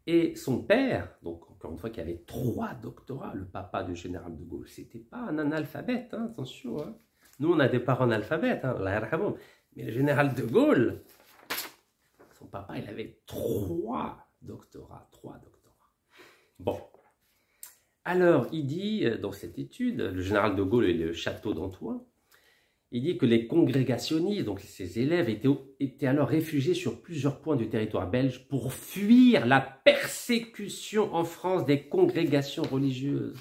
Speaker 1: Et son père, donc encore une fois, qui avait 3 doctorats, le papa du général de Gaulle, c'était pas un analphabète, hein, attention. Hein. Nous, on a des parents analphabètes, hein, mais le général de Gaulle, son papa, il avait 3 doctorats, 3 doctorats. Bon. Alors, il dit, dans cette étude, le général de Gaulle et le château d'Antoing, il dit que les congrégationnistes, donc ses élèves, étaient alors réfugiés sur plusieurs points du territoire belge pour fuir la persécution en France des congrégations religieuses.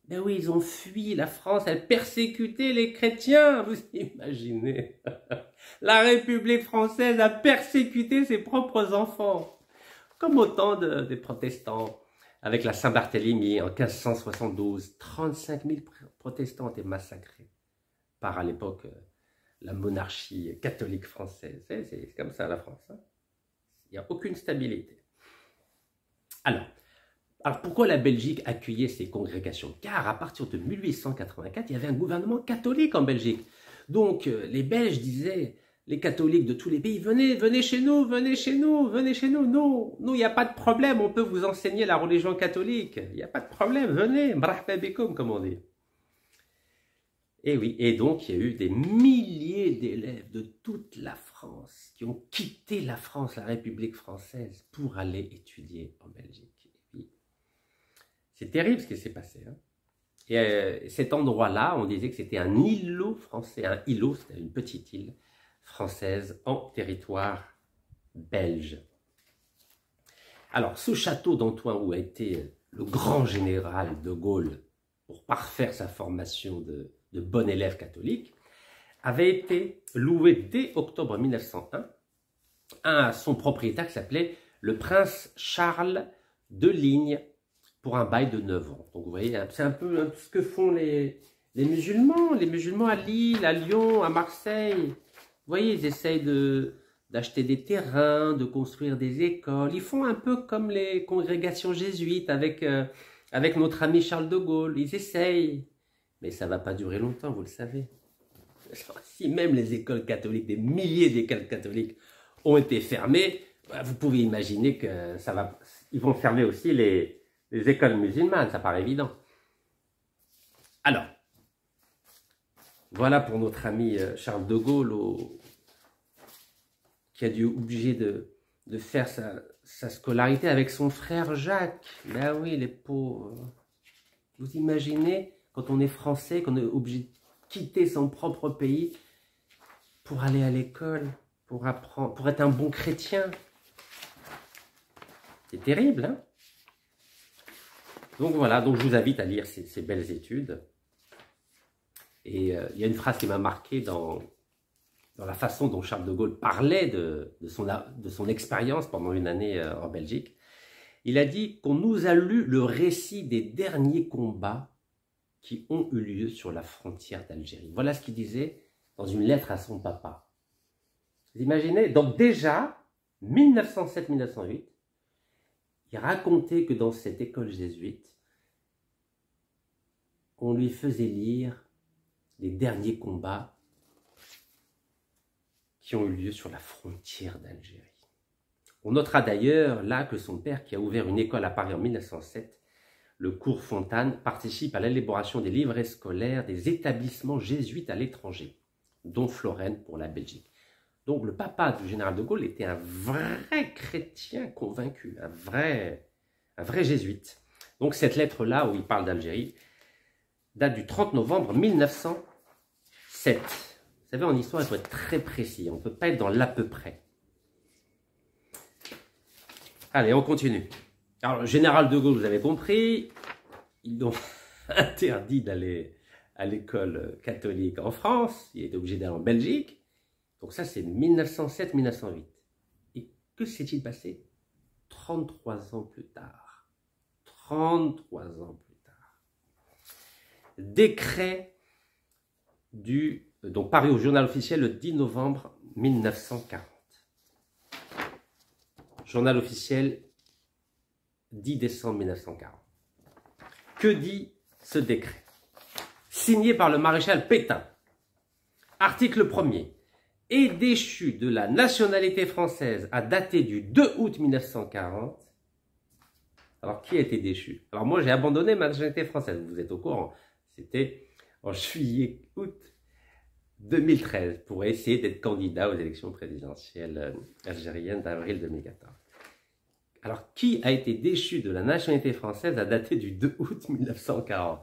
Speaker 1: Ben oui, ils ont fui, la France, elle persécutait les chrétiens, vous imaginez. La République française a persécuté ses propres enfants, comme au temps des protestants. Avec la Saint-Barthélemy en 1572, 35 000 protestants étaient massacrés par, à l'époque, la monarchie catholique française. C'est comme ça la France. Hein. Il n'y a aucune stabilité. Alors, pourquoi la Belgique accueillait ces congrégations? Car à partir de 1884, il y avait un gouvernement catholique en Belgique. Donc les Belges disaient, les catholiques de tous les pays, venez chez nous, venez chez nous, venez chez nous. Nous, il n'y a pas de problème, on peut vous enseigner la religion catholique. Il n'y a pas de problème, venez, marhaba bikoum, comme on dit. Et oui, et donc il y a eu des milliers d'élèves de toute la France qui ont quitté la France, la République française, pour aller étudier en Belgique. C'est terrible ce qui s'est passé. Hein. Et cet endroit-là, on disait que c'était un îlot français. Un îlot, c'était une petite île française en territoire belge. Alors, ce château d'Antoing où a été le grand général de Gaulle pour parfaire sa formation de bon élève catholique, avait été loué dès octobre 1901 à son propriétaire qui s'appelait le prince Charles de Ligne pour un bail de 9 ans. Donc vous voyez, c'est un peu ce que font les musulmans à Lille, à Lyon, à Marseille. Vous voyez, ils essayent de d'acheter des terrains, de construire des écoles. Ils font un peu comme les congrégations jésuites avec notre ami Charles de Gaulle. Ils essayent, mais ça ne va pas durer longtemps, vous le savez. Si même les écoles catholiques, des milliers d'écoles catholiques ont été fermées, vous pouvez imaginer que ils vont fermer aussi les écoles musulmanes, ça paraît évident. Alors, voilà pour notre ami Charles de Gaulle qui a dû obligé de faire sa scolarité avec son frère Jacques. Ben oui, les pauvres. Vous imaginez, quand on est français, qu'on est obligé de quitter son propre pays pour aller à l'école, pour apprendre, pour être un bon chrétien. C'est terrible, hein? Donc voilà, donc je vous invite à lire ces belles études. Et il y a une phrase qui m'a marqué dans la façon dont Charles de Gaulle parlait de son expérience pendant une année en Belgique. Il a dit qu'on nous a lu le récit des derniers combats qui ont eu lieu sur la frontière d'Algérie. Voilà ce qu'il disait dans une lettre à son papa. Vous imaginez? Donc déjà, 1907-1908, il racontait que dans cette école jésuite, on lui faisait lire les derniers combats qui ont eu lieu sur la frontière d'Algérie. On notera d'ailleurs là que son père, qui a ouvert une école à Paris en 1907, le cours Fontane, participe à l'élaboration des livrets scolaires des établissements jésuites à l'étranger, dont Florène pour la Belgique. Donc le papa du général de Gaulle était un vrai chrétien convaincu, un vrai jésuite. Donc cette lettre-là, où il parle d'Algérie, date du 30 novembre 1907. Vous savez, en histoire, il faut être très précis. On ne peut pas être dans l'à peu près. Allez, on continue. Alors, le général de Gaulle, vous avez compris, ils ont interdit d'aller à l'école catholique en France. Il était obligé d'aller en Belgique. Donc ça, c'est 1907-1908. Et que s'est-il passé 33 ans plus tard. 33 ans plus tard. Décret donc paru au journal officiel le 10 novembre 1940. Journal officiel 10 décembre 1940. Que dit ce décret? Signé par le maréchal Pétain. Article 1er. Est déchu de la nationalité française à dater du 2 août 1940. Alors, qui a été déchu? Alors, moi, j'ai abandonné ma nationalité française. Vous êtes au courant. C'était en juillet-août 2013 pour essayer d'être candidat aux élections présidentielles algériennes d'avril 2014. Alors, qui a été déchu de la nationalité française à dater du 2 août 1940?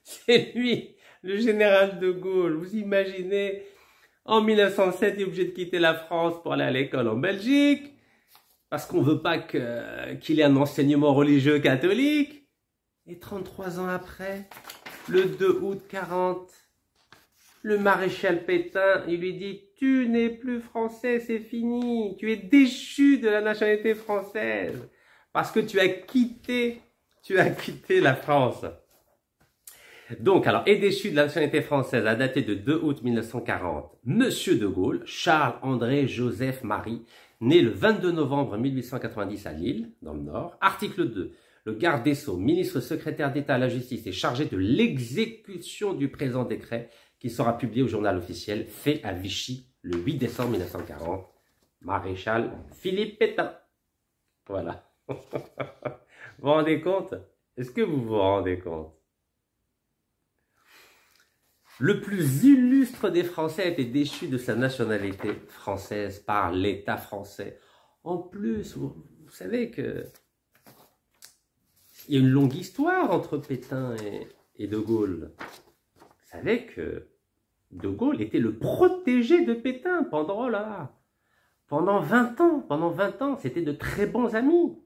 Speaker 1: C'est lui, le général de Gaulle. Vous imaginez, en 1907, il est obligé de quitter la France pour aller à l'école en Belgique, parce qu'on ne veut pas qu'il ait un enseignement religieux catholique. Et 33 ans après, le 2 août 40, le maréchal Pétain, il lui dit « Tu n'es plus français, c'est fini. Tu es déchu de la nationalité française parce que tu as quitté la France. » Donc, alors, est déchu de la nationalité française à dater de 2 août 1940, Monsieur de Gaulle, Charles-André Joseph Marie, né le 22 novembre 1890 à Lille, dans le Nord. Article 2. Le garde des Sceaux, ministre secrétaire d'État à la justice, est chargé de l'exécution du présent décret qui sera publié au journal officiel, fait à Vichy le 8 décembre 1940. Maréchal Philippe Pétain. Voilà. Vous vous rendez compte? Est-ce que vous vous rendez compte? Le plus illustre des Français a été déchu de sa nationalité française par l'État français. En plus, vous savez que il y a une longue histoire entre Pétain et de Gaulle. Vous savez que de Gaulle était le protégé de Pétain pendant 20 ans. Pendant 20 ans, c'était de très bons amis.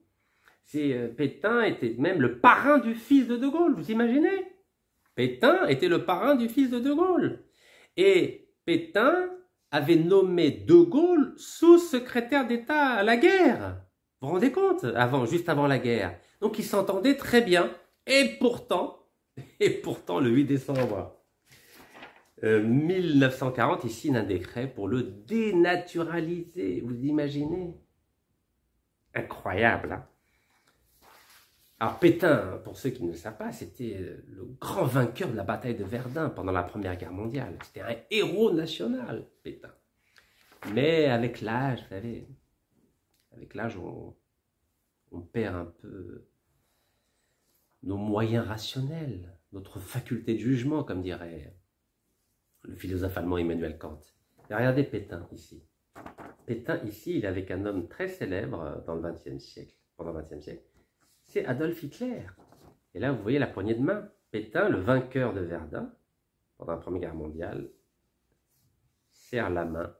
Speaker 1: Pétain était même le parrain du fils de Gaulle, vous imaginez? Pétain était le parrain du fils de Gaulle. Et Pétain avait nommé de Gaulle sous-secrétaire d'État à la guerre. Vous vous rendez compte? Juste avant la guerre. Donc, ils s'entendaient très bien. Et pourtant, le 8 décembre 1940, il signe un décret pour le dénaturaliser. Vous imaginez? Incroyable, hein? Alors Pétain, pour ceux qui ne le savent pas, c'était le grand vainqueur de la bataille de Verdun pendant la Première Guerre mondiale. C'était un héros national, Pétain. Mais avec l'âge, vous savez, avec l'âge, on perd un peu nos moyens rationnels, notre faculté de jugement, comme dirait le philosophe allemand Emmanuel Kant. Et regardez Pétain ici. Pétain ici, il est avec un homme très célèbre dans le XXe siècle, pendant le XXe siècle. C'est Adolf Hitler. Et là, vous voyez la poignée de main. Pétain, le vainqueur de Verdun, pendant la Première Guerre mondiale, serre la main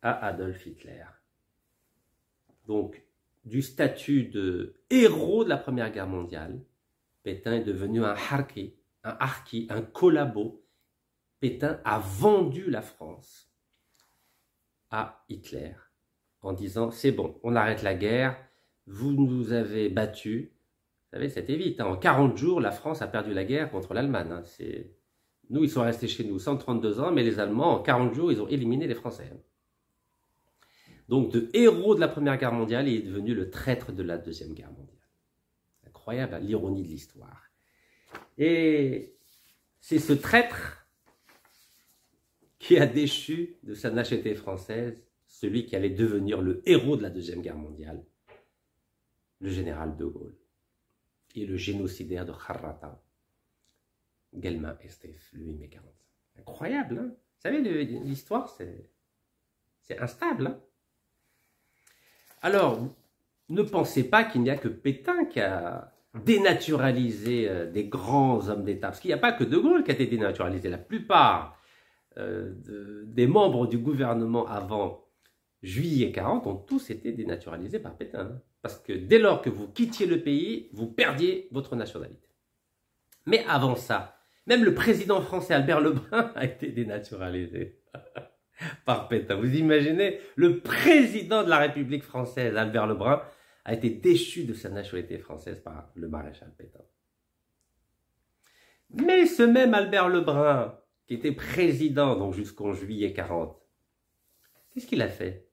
Speaker 1: à Adolf Hitler. Donc, du statut de héros de la Première Guerre mondiale, Pétain est devenu un harki, un collabo. Pétain a vendu la France à Hitler en disant « c'est bon, on arrête la guerre, vous nous avez battus ». Vous savez, c'était vite. Hein. En 40 jours, la France a perdu la guerre contre l'Allemagne. Hein. Nous, ils sont restés chez nous 132 ans, mais les Allemands, en 40 jours, ils ont éliminé les Français. Donc, de héros de la Première Guerre mondiale, il est devenu le traître de la Deuxième Guerre mondiale. Incroyable, hein, l'ironie de l'histoire. Et c'est ce traître qui a déchu de sa nationalité française celui qui allait devenir le héros de la Deuxième Guerre mondiale, le général de Gaulle, et le génocidaire de Kharrata, Guelma Estef, le 8 mai 45. Incroyable, hein? Vous savez, l'histoire, c'est instable, hein? Alors, ne pensez pas qu'il n'y a que Pétain qui a dénaturalisé des grands hommes d'État, parce qu'il n'y a pas que De Gaulle qui a été dénaturalisé. La plupart des membres du gouvernement avant juillet 40 ont tous été dénaturalisés par Pétain. Hein, parce que dès lors que vous quittiez le pays, vous perdiez votre nationalité. Mais avant ça, même le président français Albert Lebrun a été dénaturalisé par Pétain. Vous imaginez, le président de la République française, Albert Lebrun, a été déchu de sa nationalité française par le maréchal Pétain. Mais ce même Albert Lebrun, qui était président donc jusqu'en juillet 40, qu'est-ce qu'il a fait?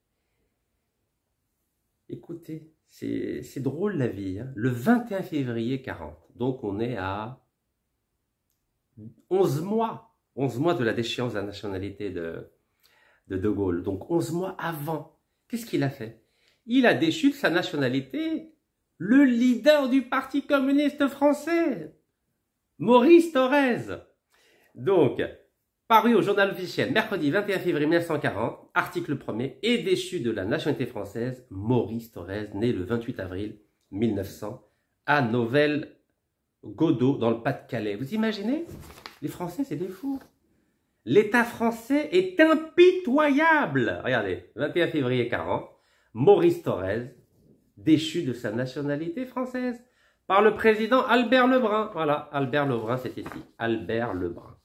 Speaker 1: Écoutez, c'est drôle la vie. Hein. Le 21 février 40, donc on est à 11 mois de la déchéance de la nationalité de Gaulle. Donc 11 mois avant, qu'est-ce qu'il a fait? Il a déchu de sa nationalité le leader du Parti communiste français, Maurice Thorez. Donc, paru au journal officiel, mercredi 21 février 1940, article 1er, est déchu de la nationalité française Maurice Thorez, né le 28 avril 1900 à Novelle-Godeau, dans le Pas-de-Calais. Vous imaginez? Les Français, c'est des fous. L'État français est impitoyable. Regardez, 21 février 40, Maurice Thorez, déchu de sa nationalité française par le président Albert Lebrun. Voilà, Albert Lebrun, c'est ici. Albert Lebrun.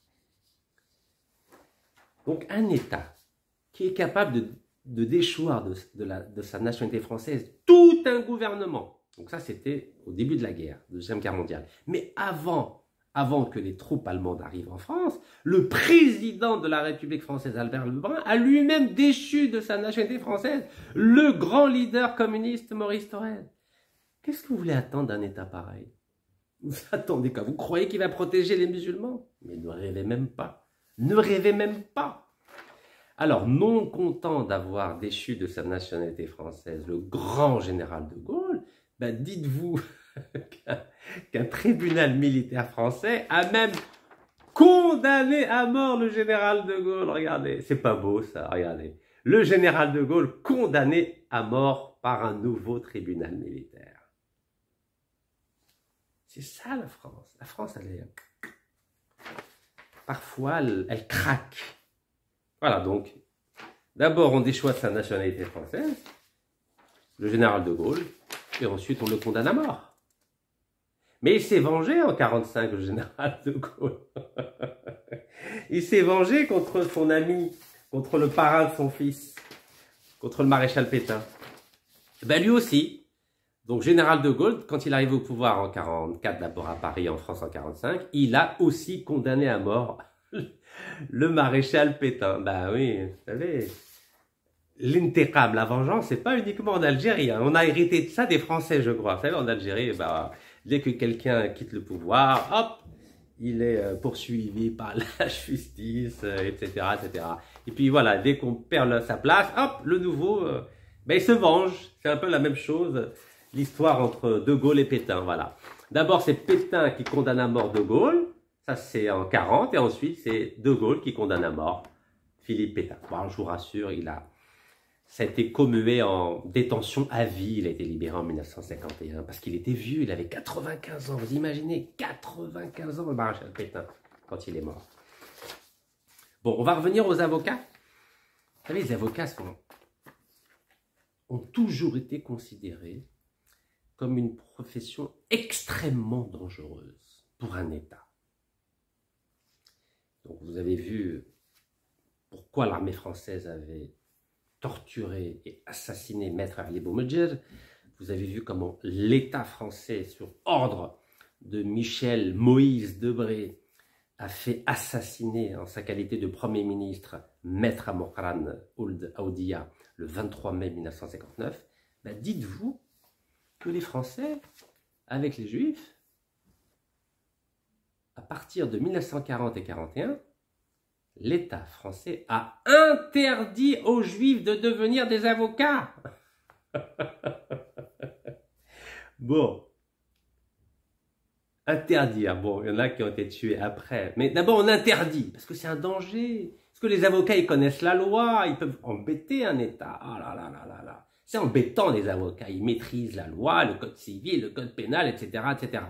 Speaker 1: Donc, un État qui est capable de déchoir de sa nationalité française tout un gouvernement. Donc ça, c'était au début de la guerre, Deuxième Guerre mondiale. Mais avant que les troupes allemandes arrivent en France, le président de la République française, Albert Lebrun, a lui-même déchu de sa nationalité française le grand leader communiste Maurice Thorez. Qu'est-ce que vous voulez attendre d'un État pareil? Vous attendez quoi? Vous croyez qu'il va protéger les musulmans? Mais ne rêvez même pas. Ne rêvez même pas. Alors, non content d'avoir déchu de sa nationalité française le grand général de Gaulle, ben dites-vous qu'un tribunal militaire français a même condamné à mort le général de Gaulle. Regardez, c'est pas beau ça, regardez. Le général de Gaulle condamné à mort par un nouveau tribunal militaire. C'est ça la France. La France, elle est... Parfois, elle craque. Voilà, donc, d'abord, on déchoit sa nationalité française, le général de Gaulle, et ensuite, on le condamne à mort. Mais il s'est vengé en 1945, le général de Gaulle. Il s'est vengé contre son ami, contre le parrain de son fils, contre le maréchal Pétain. Ben, lui aussi. Donc, général de Gaulle, quand il arrive au pouvoir en 1944, d'abord à Paris, en France en 1945, il a aussi condamné à mort Le maréchal Pétain. Ben oui, vous savez, l'intégrable, la vengeance, c'est pas uniquement en Algérie. Hein. On a hérité de ça des Français, je crois. Vous savez, en Algérie, bah, dès que quelqu'un quitte le pouvoir, hop, il est poursuivi par la justice, etc., etc. Et puis voilà, dès qu'on perd sa place, hop, le nouveau, ben, il se venge. C'est un peu la même chose, l'histoire entre De Gaulle et Pétain, voilà. D'abord, c'est Pétain qui condamne à mort De Gaulle, ça c'est en 40, et ensuite c'est De Gaulle qui condamne à mort Philippe Pétain. Bon, je vous rassure, ça a été commué en détention à vie. Il a été libéré en 1951 parce qu'il était vieux, il avait 95 ans. Vous imaginez, 95 ans le maréchal Pétain quand il est mort. Bon, on va revenir aux avocats. Vous savez, les avocats ont toujours été considérés comme une profession extrêmement dangereuse pour un État. Donc vous avez vu pourquoi l'armée française avait torturé et assassiné Maître Ali Boumedienne. Vous avez vu comment l'État français, sur ordre de Michel Moïse Debré, a fait assassiner en sa qualité de Premier ministre Maître Mokran Ould Aoudia le 23 mai 1959. Ben dites-vous que les Français, avec les Juifs, à partir de 1940 et 1941, l'État français a interdit aux Juifs de devenir des avocats. Bon. Interdire. Bon, il y en a qui ont été tués après. Mais d'abord, on interdit, parce que c'est un danger. Parce que les avocats, ils connaissent la loi, ils peuvent embêter un État. Ah là là là là là. C'est embêtant, les avocats. Ils maîtrisent la loi, le code civil, le code pénal, etc., etc.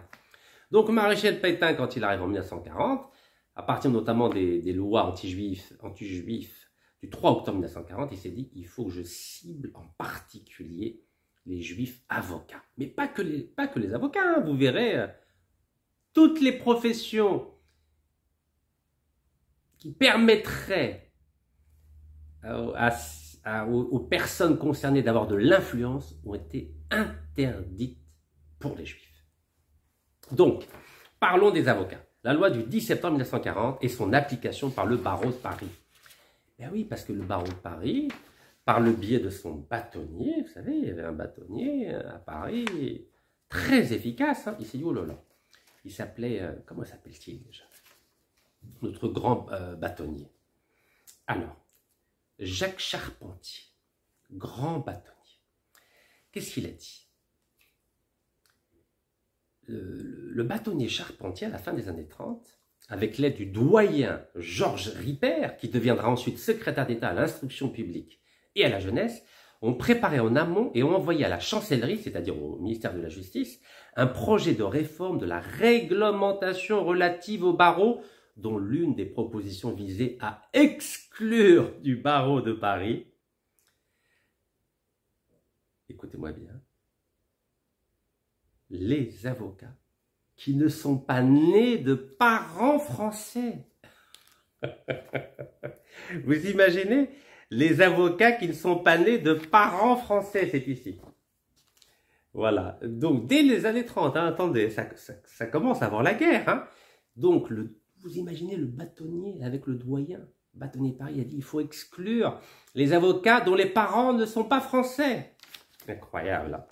Speaker 1: Donc, maréchal Pétain, quand il arrive en 1940, à partir notamment des lois anti-juifs du 3 octobre 1940, il s'est dit, il faut que je cible en particulier les juifs avocats. Mais pas que les avocats, hein, vous verrez, toutes les professions qui permettraient aux personnes concernées d'avoir de l'influence ont été interdites pour les juifs. Donc, parlons des avocats. La loi du 10 septembre 1940 et son application par le barreau de Paris. Ben oui, parce que le barreau de Paris, par le biais de son bâtonnier, vous savez, il y avait un bâtonnier à Paris, très efficace, hein. Il s'est dit, oh là là, il s'appelait, comment s'appelle-t-il déjà? Notre grand bâtonnier. Alors, Jacques Charpentier, grand bâtonnier. Qu'est-ce qu'il a dit? Le bâtonnier Charpentier, à la fin des années 30, avec l'aide du doyen Georges Ripert, qui deviendra ensuite secrétaire d'État à l'instruction publique et à la jeunesse, ont préparé en amont et ont envoyé à la chancellerie, c'est-à-dire au ministère de la Justice, un projet de réforme de la réglementation relative au barreau, dont l'une des propositions visait à exclure du barreau de Paris, écoutez-moi bien, les avocats qui ne sont pas nés de parents français. Vous imaginez? Les avocats qui ne sont pas nés de parents français, c'est ici. Voilà. Donc, dès les années 30, hein, attendez, ça commence avant la guerre. Hein. Donc, vous imaginez le bâtonnier avec le doyen. Le bâtonnier de Paris a dit, il faut exclure les avocats dont les parents ne sont pas français. Incroyable, là.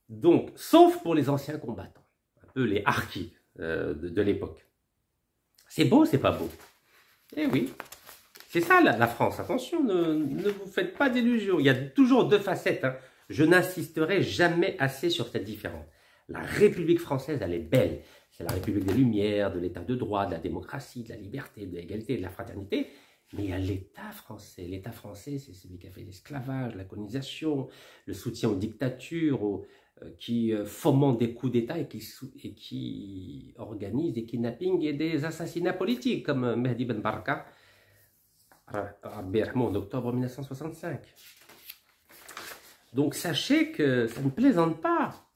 Speaker 1: Donc, sauf pour les anciens combattants, un peu les harkis de l'époque. C'est beau, c'est pas beau? Eh oui, c'est ça la France. Attention, ne vous faites pas d'illusions. Il y a toujours deux facettes. Hein. Je n'insisterai jamais assez sur cette différence. La République française, elle est belle. C'est la République des Lumières, de l'État de droit, de la démocratie, de la liberté, de l'égalité, de la fraternité. Mais il y a l'État français. L'État français, c'est celui qui a fait l'esclavage, la colonisation, le soutien aux dictatures, qui fomente des coups d'État et qui organise des kidnappings et des assassinats politiques, comme Mehdi Ben Baraka, en octobre 1965. Donc sachez que ça ne plaisante pas.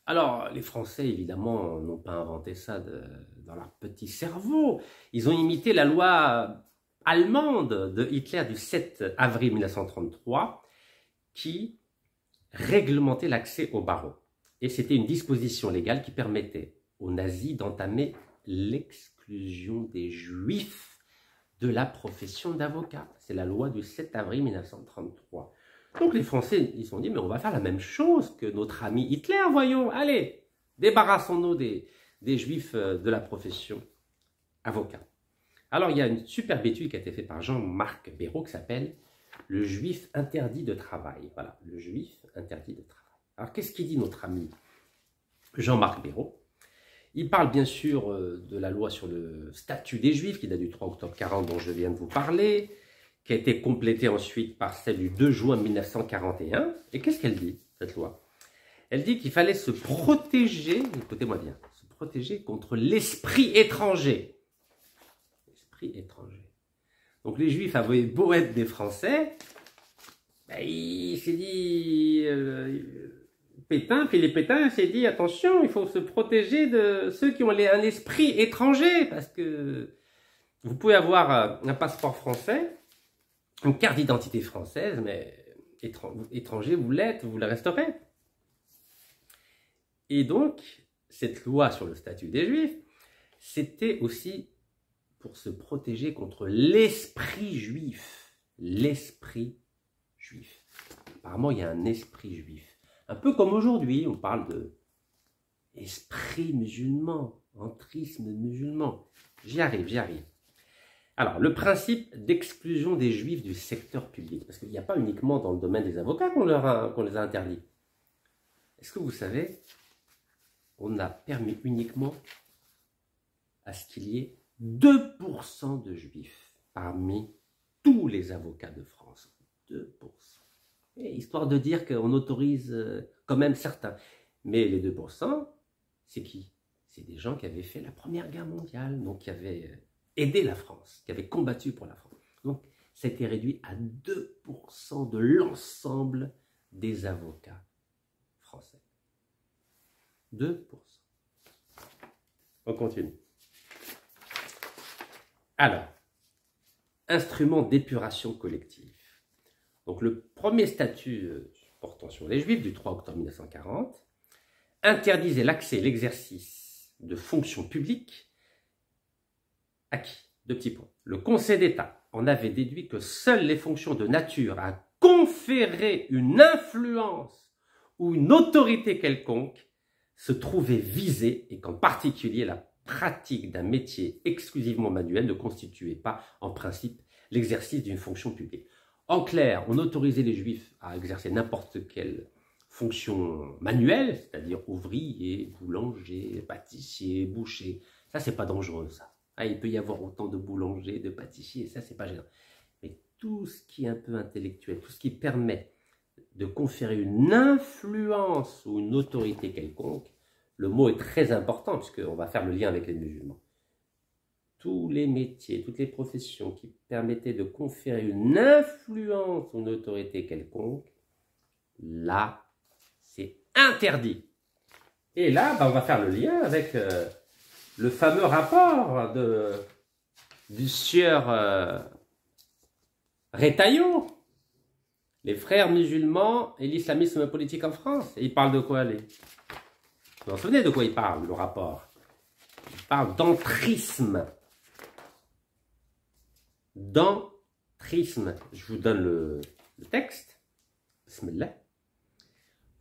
Speaker 1: Alors, les Français, évidemment, n'ont pas inventé ça dans leur petit cerveau. Ils ont imité la loi allemande de Hitler du 7 avril 1933 qui réglementait l'accès au barreau. Et c'était une disposition légale qui permettait aux nazis d'entamer l'exclusion des Juifs de la profession d'avocat. C'est la loi du 7 avril 1933. Donc les Français, ils se sont dit, mais on va faire la même chose que notre ami Hitler, voyons. Allez, débarrassons-nous des Juifs de la profession avocat. Alors il y a une superbe étude qui a été faite par Jean-Marc Béraud qui s'appelle « Le Juif interdit de travail ». Voilà, le Juif interdit de travail. Alors qu'est-ce qu'il dit notre ami Jean-Marc Béraud? Il parle bien sûr de la loi sur le statut des Juifs qui date du 3 octobre 40 dont je viens de vous parler, qui a été complétée ensuite par celle du 2 juin 1941. Et qu'est-ce qu'elle dit, cette loi? Elle dit qu'il fallait se protéger, écoutez-moi bien, se protéger contre l'esprit étranger. L'esprit étranger. Donc les Juifs avaient beau être des Français, ben, il s'est dit... Pétain, Philippe Pétain s'est dit, attention, il faut se protéger de ceux qui ont un esprit étranger, parce que vous pouvez avoir un passeport français, une carte d'identité française, mais étranger, vous l'êtes, vous le resterez. Et donc, cette loi sur le statut des Juifs, c'était aussi pour se protéger contre l'esprit juif. L'esprit juif. Apparemment, il y a un esprit juif. Un peu comme aujourd'hui, on parle de esprit musulman, entrisme musulman. J'y arrive, j'y arrive. Alors, le principe d'exclusion des Juifs du secteur public, parce qu'il n'y a pas uniquement dans le domaine des avocats qu'on les a interdits. Est-ce que vous savez, on a permis uniquement à ce qu'il y ait 2% de Juifs parmi tous les avocats de France. 2%. Et histoire de dire qu'on autorise quand même certains. Mais les 2%, c'est qui? C'est des gens qui avaient fait la Première Guerre mondiale, donc qui avaient aidé la France, qui avaient combattu pour la France. Donc, ça a été réduit à 2% de l'ensemble des avocats français. 2%. On continue. Alors, instrument d'épuration collective. Donc, le premier statut portant sur les Juifs du 3 octobre 1940 interdisait l'accès et l'exercice de fonctions publiques à qui? Deux petits points. Le Conseil d'État en avait déduit que seules les fonctions de nature à conférer une influence ou une autorité quelconque se trouvaient visées et qu'en particulier la pratique d'un métier exclusivement manuel ne constituait pas en principe l'exercice d'une fonction publique. En clair, on autorisait les Juifs à exercer n'importe quelle fonction manuelle, c'est-à-dire ouvrier, boulanger, pâtissier, boucher. Ça, c'est pas dangereux, ça. Ah, il peut y avoir autant de boulangers, de pâtissiers, ça, c'est pas gênant. Mais tout ce qui est un peu intellectuel, tout ce qui permet de conférer une influence ou une autorité quelconque, le mot est très important puisqu'on va faire le lien avec les musulmans. Tous les métiers, toutes les professions qui permettaient de conférer une influence ou une autorité quelconque, là, c'est interdit. Et là, on va faire le lien avec le fameux rapport du sieur Retailleau, les frères musulmans et l'islamisme politique en France. Et il parle de quoi, les... Vous vous souvenez de quoi il parle, le rapport? Il parle d'entrisme. D'entrisme. Je vous donne le texte. Bismillah.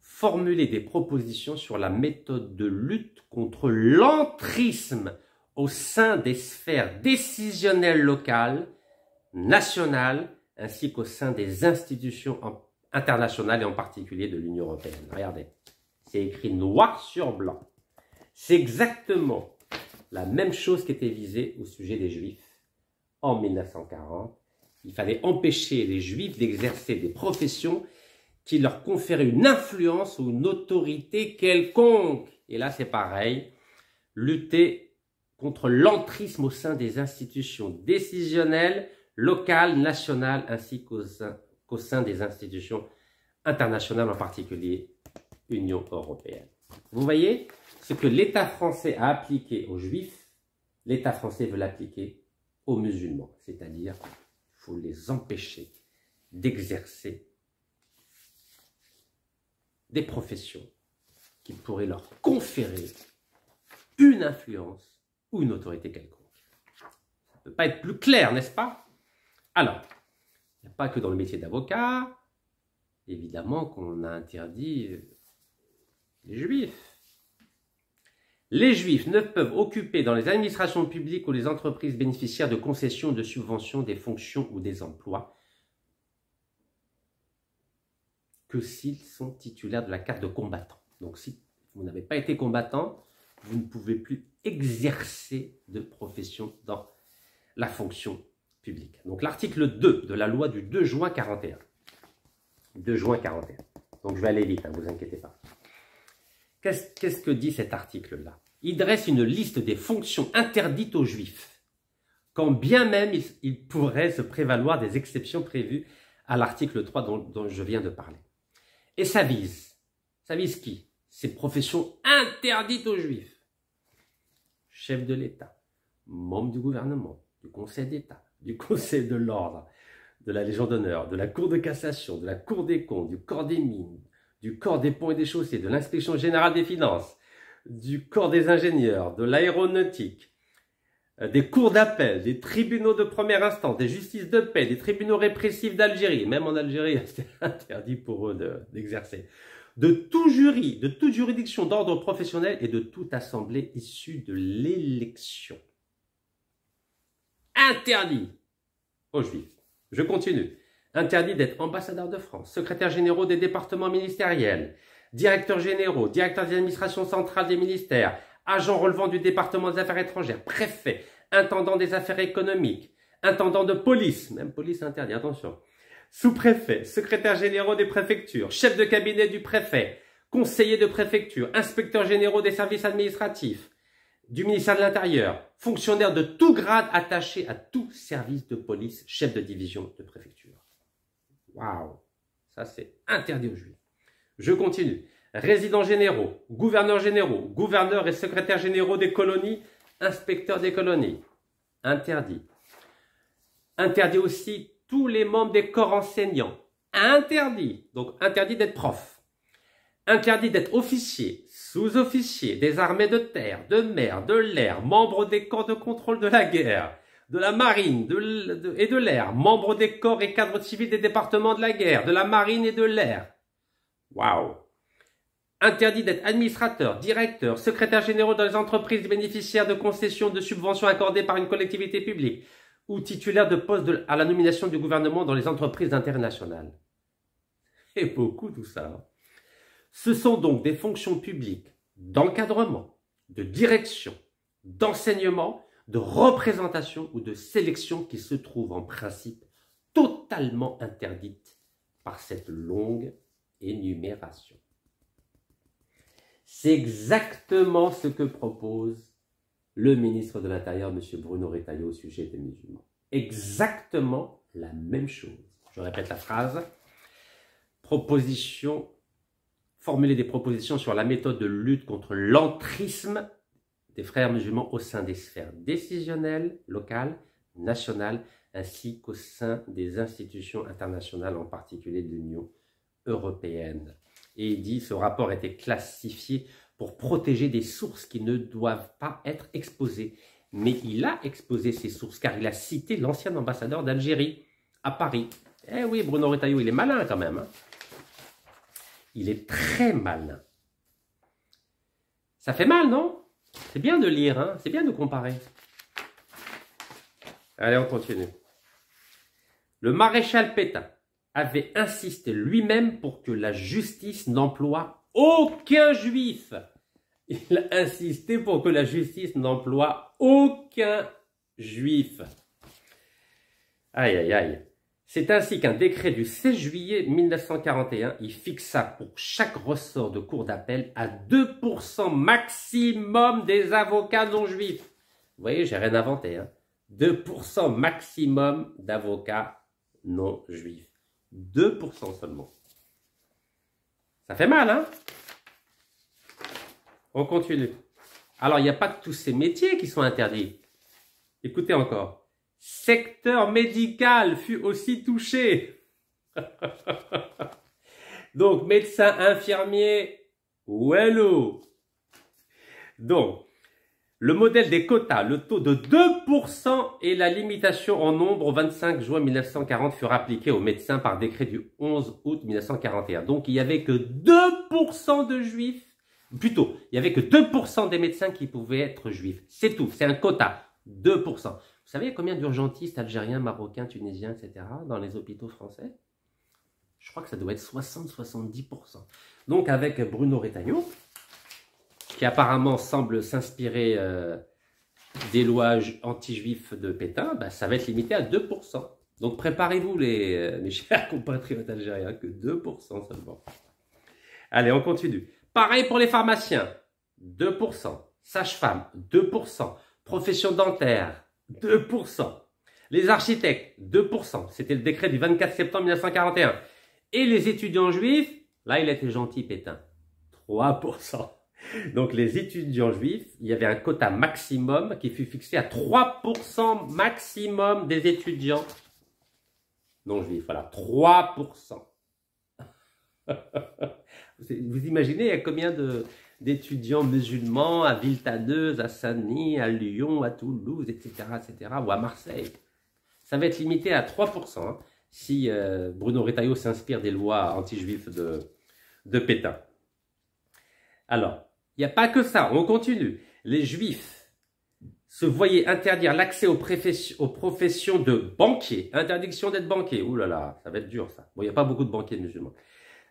Speaker 1: Formuler des propositions sur la méthode de lutte contre l'entrisme au sein des sphères décisionnelles locales, nationales, ainsi qu'au sein des institutions internationales et en particulier de l'Union européenne. Regardez, c'est écrit noir sur blanc. C'est exactement la même chose qui était visée au sujet des Juifs en 1940. Il fallait empêcher les Juifs d'exercer des professions qui leur conféraient une influence ou une autorité quelconque. Et là, c'est pareil, lutter contre l'entrisme au sein des institutions décisionnelles, locales, nationales, ainsi qu'au sein des institutions internationales, en particulier Union européenne. Vous voyez, ce que l'État français a appliqué aux Juifs, l'État français veut l'appliquer aux musulmans. C'est-à-dire, il faut les empêcher d'exercer des professions qui pourraient leur conférer une influence ou une autorité quelconque. Ça ne peut pas être plus clair, n'est-ce pas? Alors, il n'y a pas que dans le métier d'avocat, évidemment qu'on a interdit les juifs. Les juifs ne peuvent occuper dans les administrations publiques ou les entreprises bénéficiaires de concessions, de subventions, des fonctions ou des emplois que s'ils sont titulaires de la carte de combattant. Donc si vous n'avez pas été combattant, vous ne pouvez plus exercer de profession dans la fonction publique. Donc l'article 2 de la loi du 2 juin 41. 2 juin 41. Donc je vais aller vite, ne vous inquiétez pas. Qu'est-ce que dit cet article-là? Il dresse une liste des fonctions interdites aux Juifs, quand bien même il pourrait se prévaloir des exceptions prévues à l'article 3 dont je viens de parler. Et ça vise qui? Ces professions interdites aux Juifs. Chef de l'État, membre du gouvernement, du Conseil d'État, du Conseil de l'Ordre, de la Légion d'honneur, de la Cour de cassation, de la Cour des comptes, du Corps des mines, du Corps des ponts et des chaussées, de l'Inspection générale des finances, du Corps des ingénieurs, de l'aéronautique, des cours d'appel, des tribunaux de première instance, des justices de paix, des tribunaux répressifs d'Algérie, même en Algérie, c'est interdit pour eux d'exercer, de tout jury, de toute juridiction d'ordre professionnel et de toute assemblée issue de l'élection. Interdit aux Juifs. Je continue. Interdit d'être ambassadeur de France, secrétaire généraux des départements ministériels, directeurs généraux, directeurs des administrations centrales des ministères, agents relevant du département des affaires étrangères, préfet, intendant des affaires économiques, intendant de police, même police interdit, attention, sous-préfet, secrétaire généraux des préfectures, chef de cabinet du préfet, conseiller de préfecture, inspecteurs généraux des services administratifs, du ministère de l'Intérieur, fonctionnaire de tout grade attaché à tout service de police, chef de division de préfecture. Waouh, ça c'est interdit aux Juifs. Je continue. Résidents généraux, gouverneurs et secrétaires généraux des colonies, inspecteurs des colonies. Interdit. Interdit aussi tous les membres des corps enseignants. Interdit. Donc interdit d'être prof. Interdit d'être officier, sous-officier des armées de terre, de mer, de l'air, membre des corps de contrôle de la guerre, de la marine et de l'air, membre des corps et cadres civils des départements de la guerre, de la marine et de l'air. Waouh! Interdit d'être administrateur, directeur, secrétaire généraux dans les entreprises bénéficiaires de concessions de subventions accordées par une collectivité publique ou titulaire de postes à la nomination du gouvernement dans les entreprises d'intérêt national. Et beaucoup tout ça. Ce sont donc des fonctions publiques d'encadrement, de direction, d'enseignement, de représentation ou de sélection qui se trouvent en principe totalement interdites par cette longue énumération. C'est exactement ce que propose le ministre de l'Intérieur, M. Bruno Retailleau, au sujet des musulmans. Exactement la même chose. Je répète la phrase. Formuler des propositions sur la méthode de lutte contre l'entrisme des frères musulmans au sein des sphères décisionnelles, locales, nationales, ainsi qu'au sein des institutions internationales, en particulier de l'Union européenne. Et il dit, ce rapport a été classifié pour protéger des sources qui ne doivent pas être exposées. Mais il a exposé ces sources, car il a cité l'ancien ambassadeur d'Algérie à Paris. Eh oui, Bruno Retailleau, il est malin quand même. Hein. Il est très malin. Ça fait mal, non? C'est bien de lire, hein? C'est bien de comparer. Allez, on continue. Le maréchal Pétain avait insisté lui-même pour que la justice n'emploie aucun juif. Il a insisté pour que la justice n'emploie aucun juif. Aïe, aïe, aïe. C'est ainsi qu'un décret du 16 juillet 1941, il fixa pour chaque ressort de cour d'appel à 2% maximum des avocats non juifs. Vous voyez, j'ai rien inventé. Hein. 2% maximum d'avocats non juifs. 2% seulement. Ça fait mal, hein? On continue. Alors, il n'y a pas que tous ces métiers qui sont interdits. Écoutez encore. Secteur médical fut aussi touché. Donc, médecin, infirmier, wello. Donc, Le modèle des quotas, le taux de 2% et la limitation en nombre au 25 juin 1940 furent appliqués aux médecins par décret du 11 août 1941. Donc, il n'y avait que 2% de juifs, plutôt, il n'y avait que 2% des médecins qui pouvaient être juifs. C'est tout, c'est un quota, 2%. Vous savez combien d'urgentistes algériens, marocains, tunisiens, etc. dans les hôpitaux français? Je crois que ça doit être 60-70%. Donc, avec Bruno Retailleau, qui apparemment semble s'inspirer des lois anti-juifs de Pétain, bah, ça va être limité à 2%. Donc préparez-vous mes chers compatriotes algériens, que 2% seulement. Allez, on continue. Pareil pour les pharmaciens, 2%. Sages-femmes, 2%. Profession dentaire, 2%. Les architectes, 2%. C'était le décret du 24 septembre 1941. Et les étudiants juifs, là il était gentil Pétain, 3%. Donc les étudiants juifs, il y avait un quota maximum qui fut fixé à 3% maximum des étudiants non juifs. Voilà, 3%. Vous imaginez à combien d'étudiants musulmans à Villetaneuse, à Saint-Denis, à Lyon, à Toulouse, etc., ou à Marseille. Ça va être limité à 3%, hein, si Bruno Retailleau s'inspire des lois anti-juifs de Pétain. Alors, il n'y a pas que ça, on continue. Les juifs se voyaient interdire l'accès aux professions de banquier. Interdiction d'être banquier. Ouh là là, ça va être dur ça. Bon, il n'y a pas beaucoup de banquiers musulmans.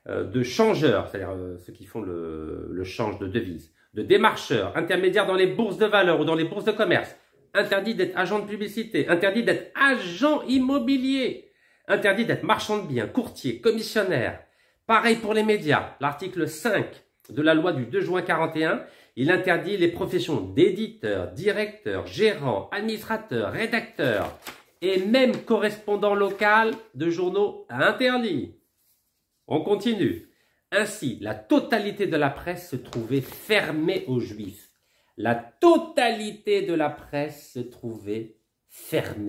Speaker 1: De changeurs, c'est-à-dire ceux qui font le change de devises. De démarcheurs, intermédiaires dans les bourses de valeur ou dans les bourses de commerce. Interdit d'être agent de publicité. Interdit d'être agent immobilier. Interdit d'être marchand de biens, courtier, commissionnaire. Pareil pour les médias. L'article 5 de la loi du 2 juin 41, il interdit les professions d'éditeurs, directeurs, gérants, administrateurs, rédacteurs et même correspondants locaux de journaux interdits. On continue. Ainsi, la totalité de la presse se trouvait fermée aux Juifs. La totalité de la presse se trouvait fermée.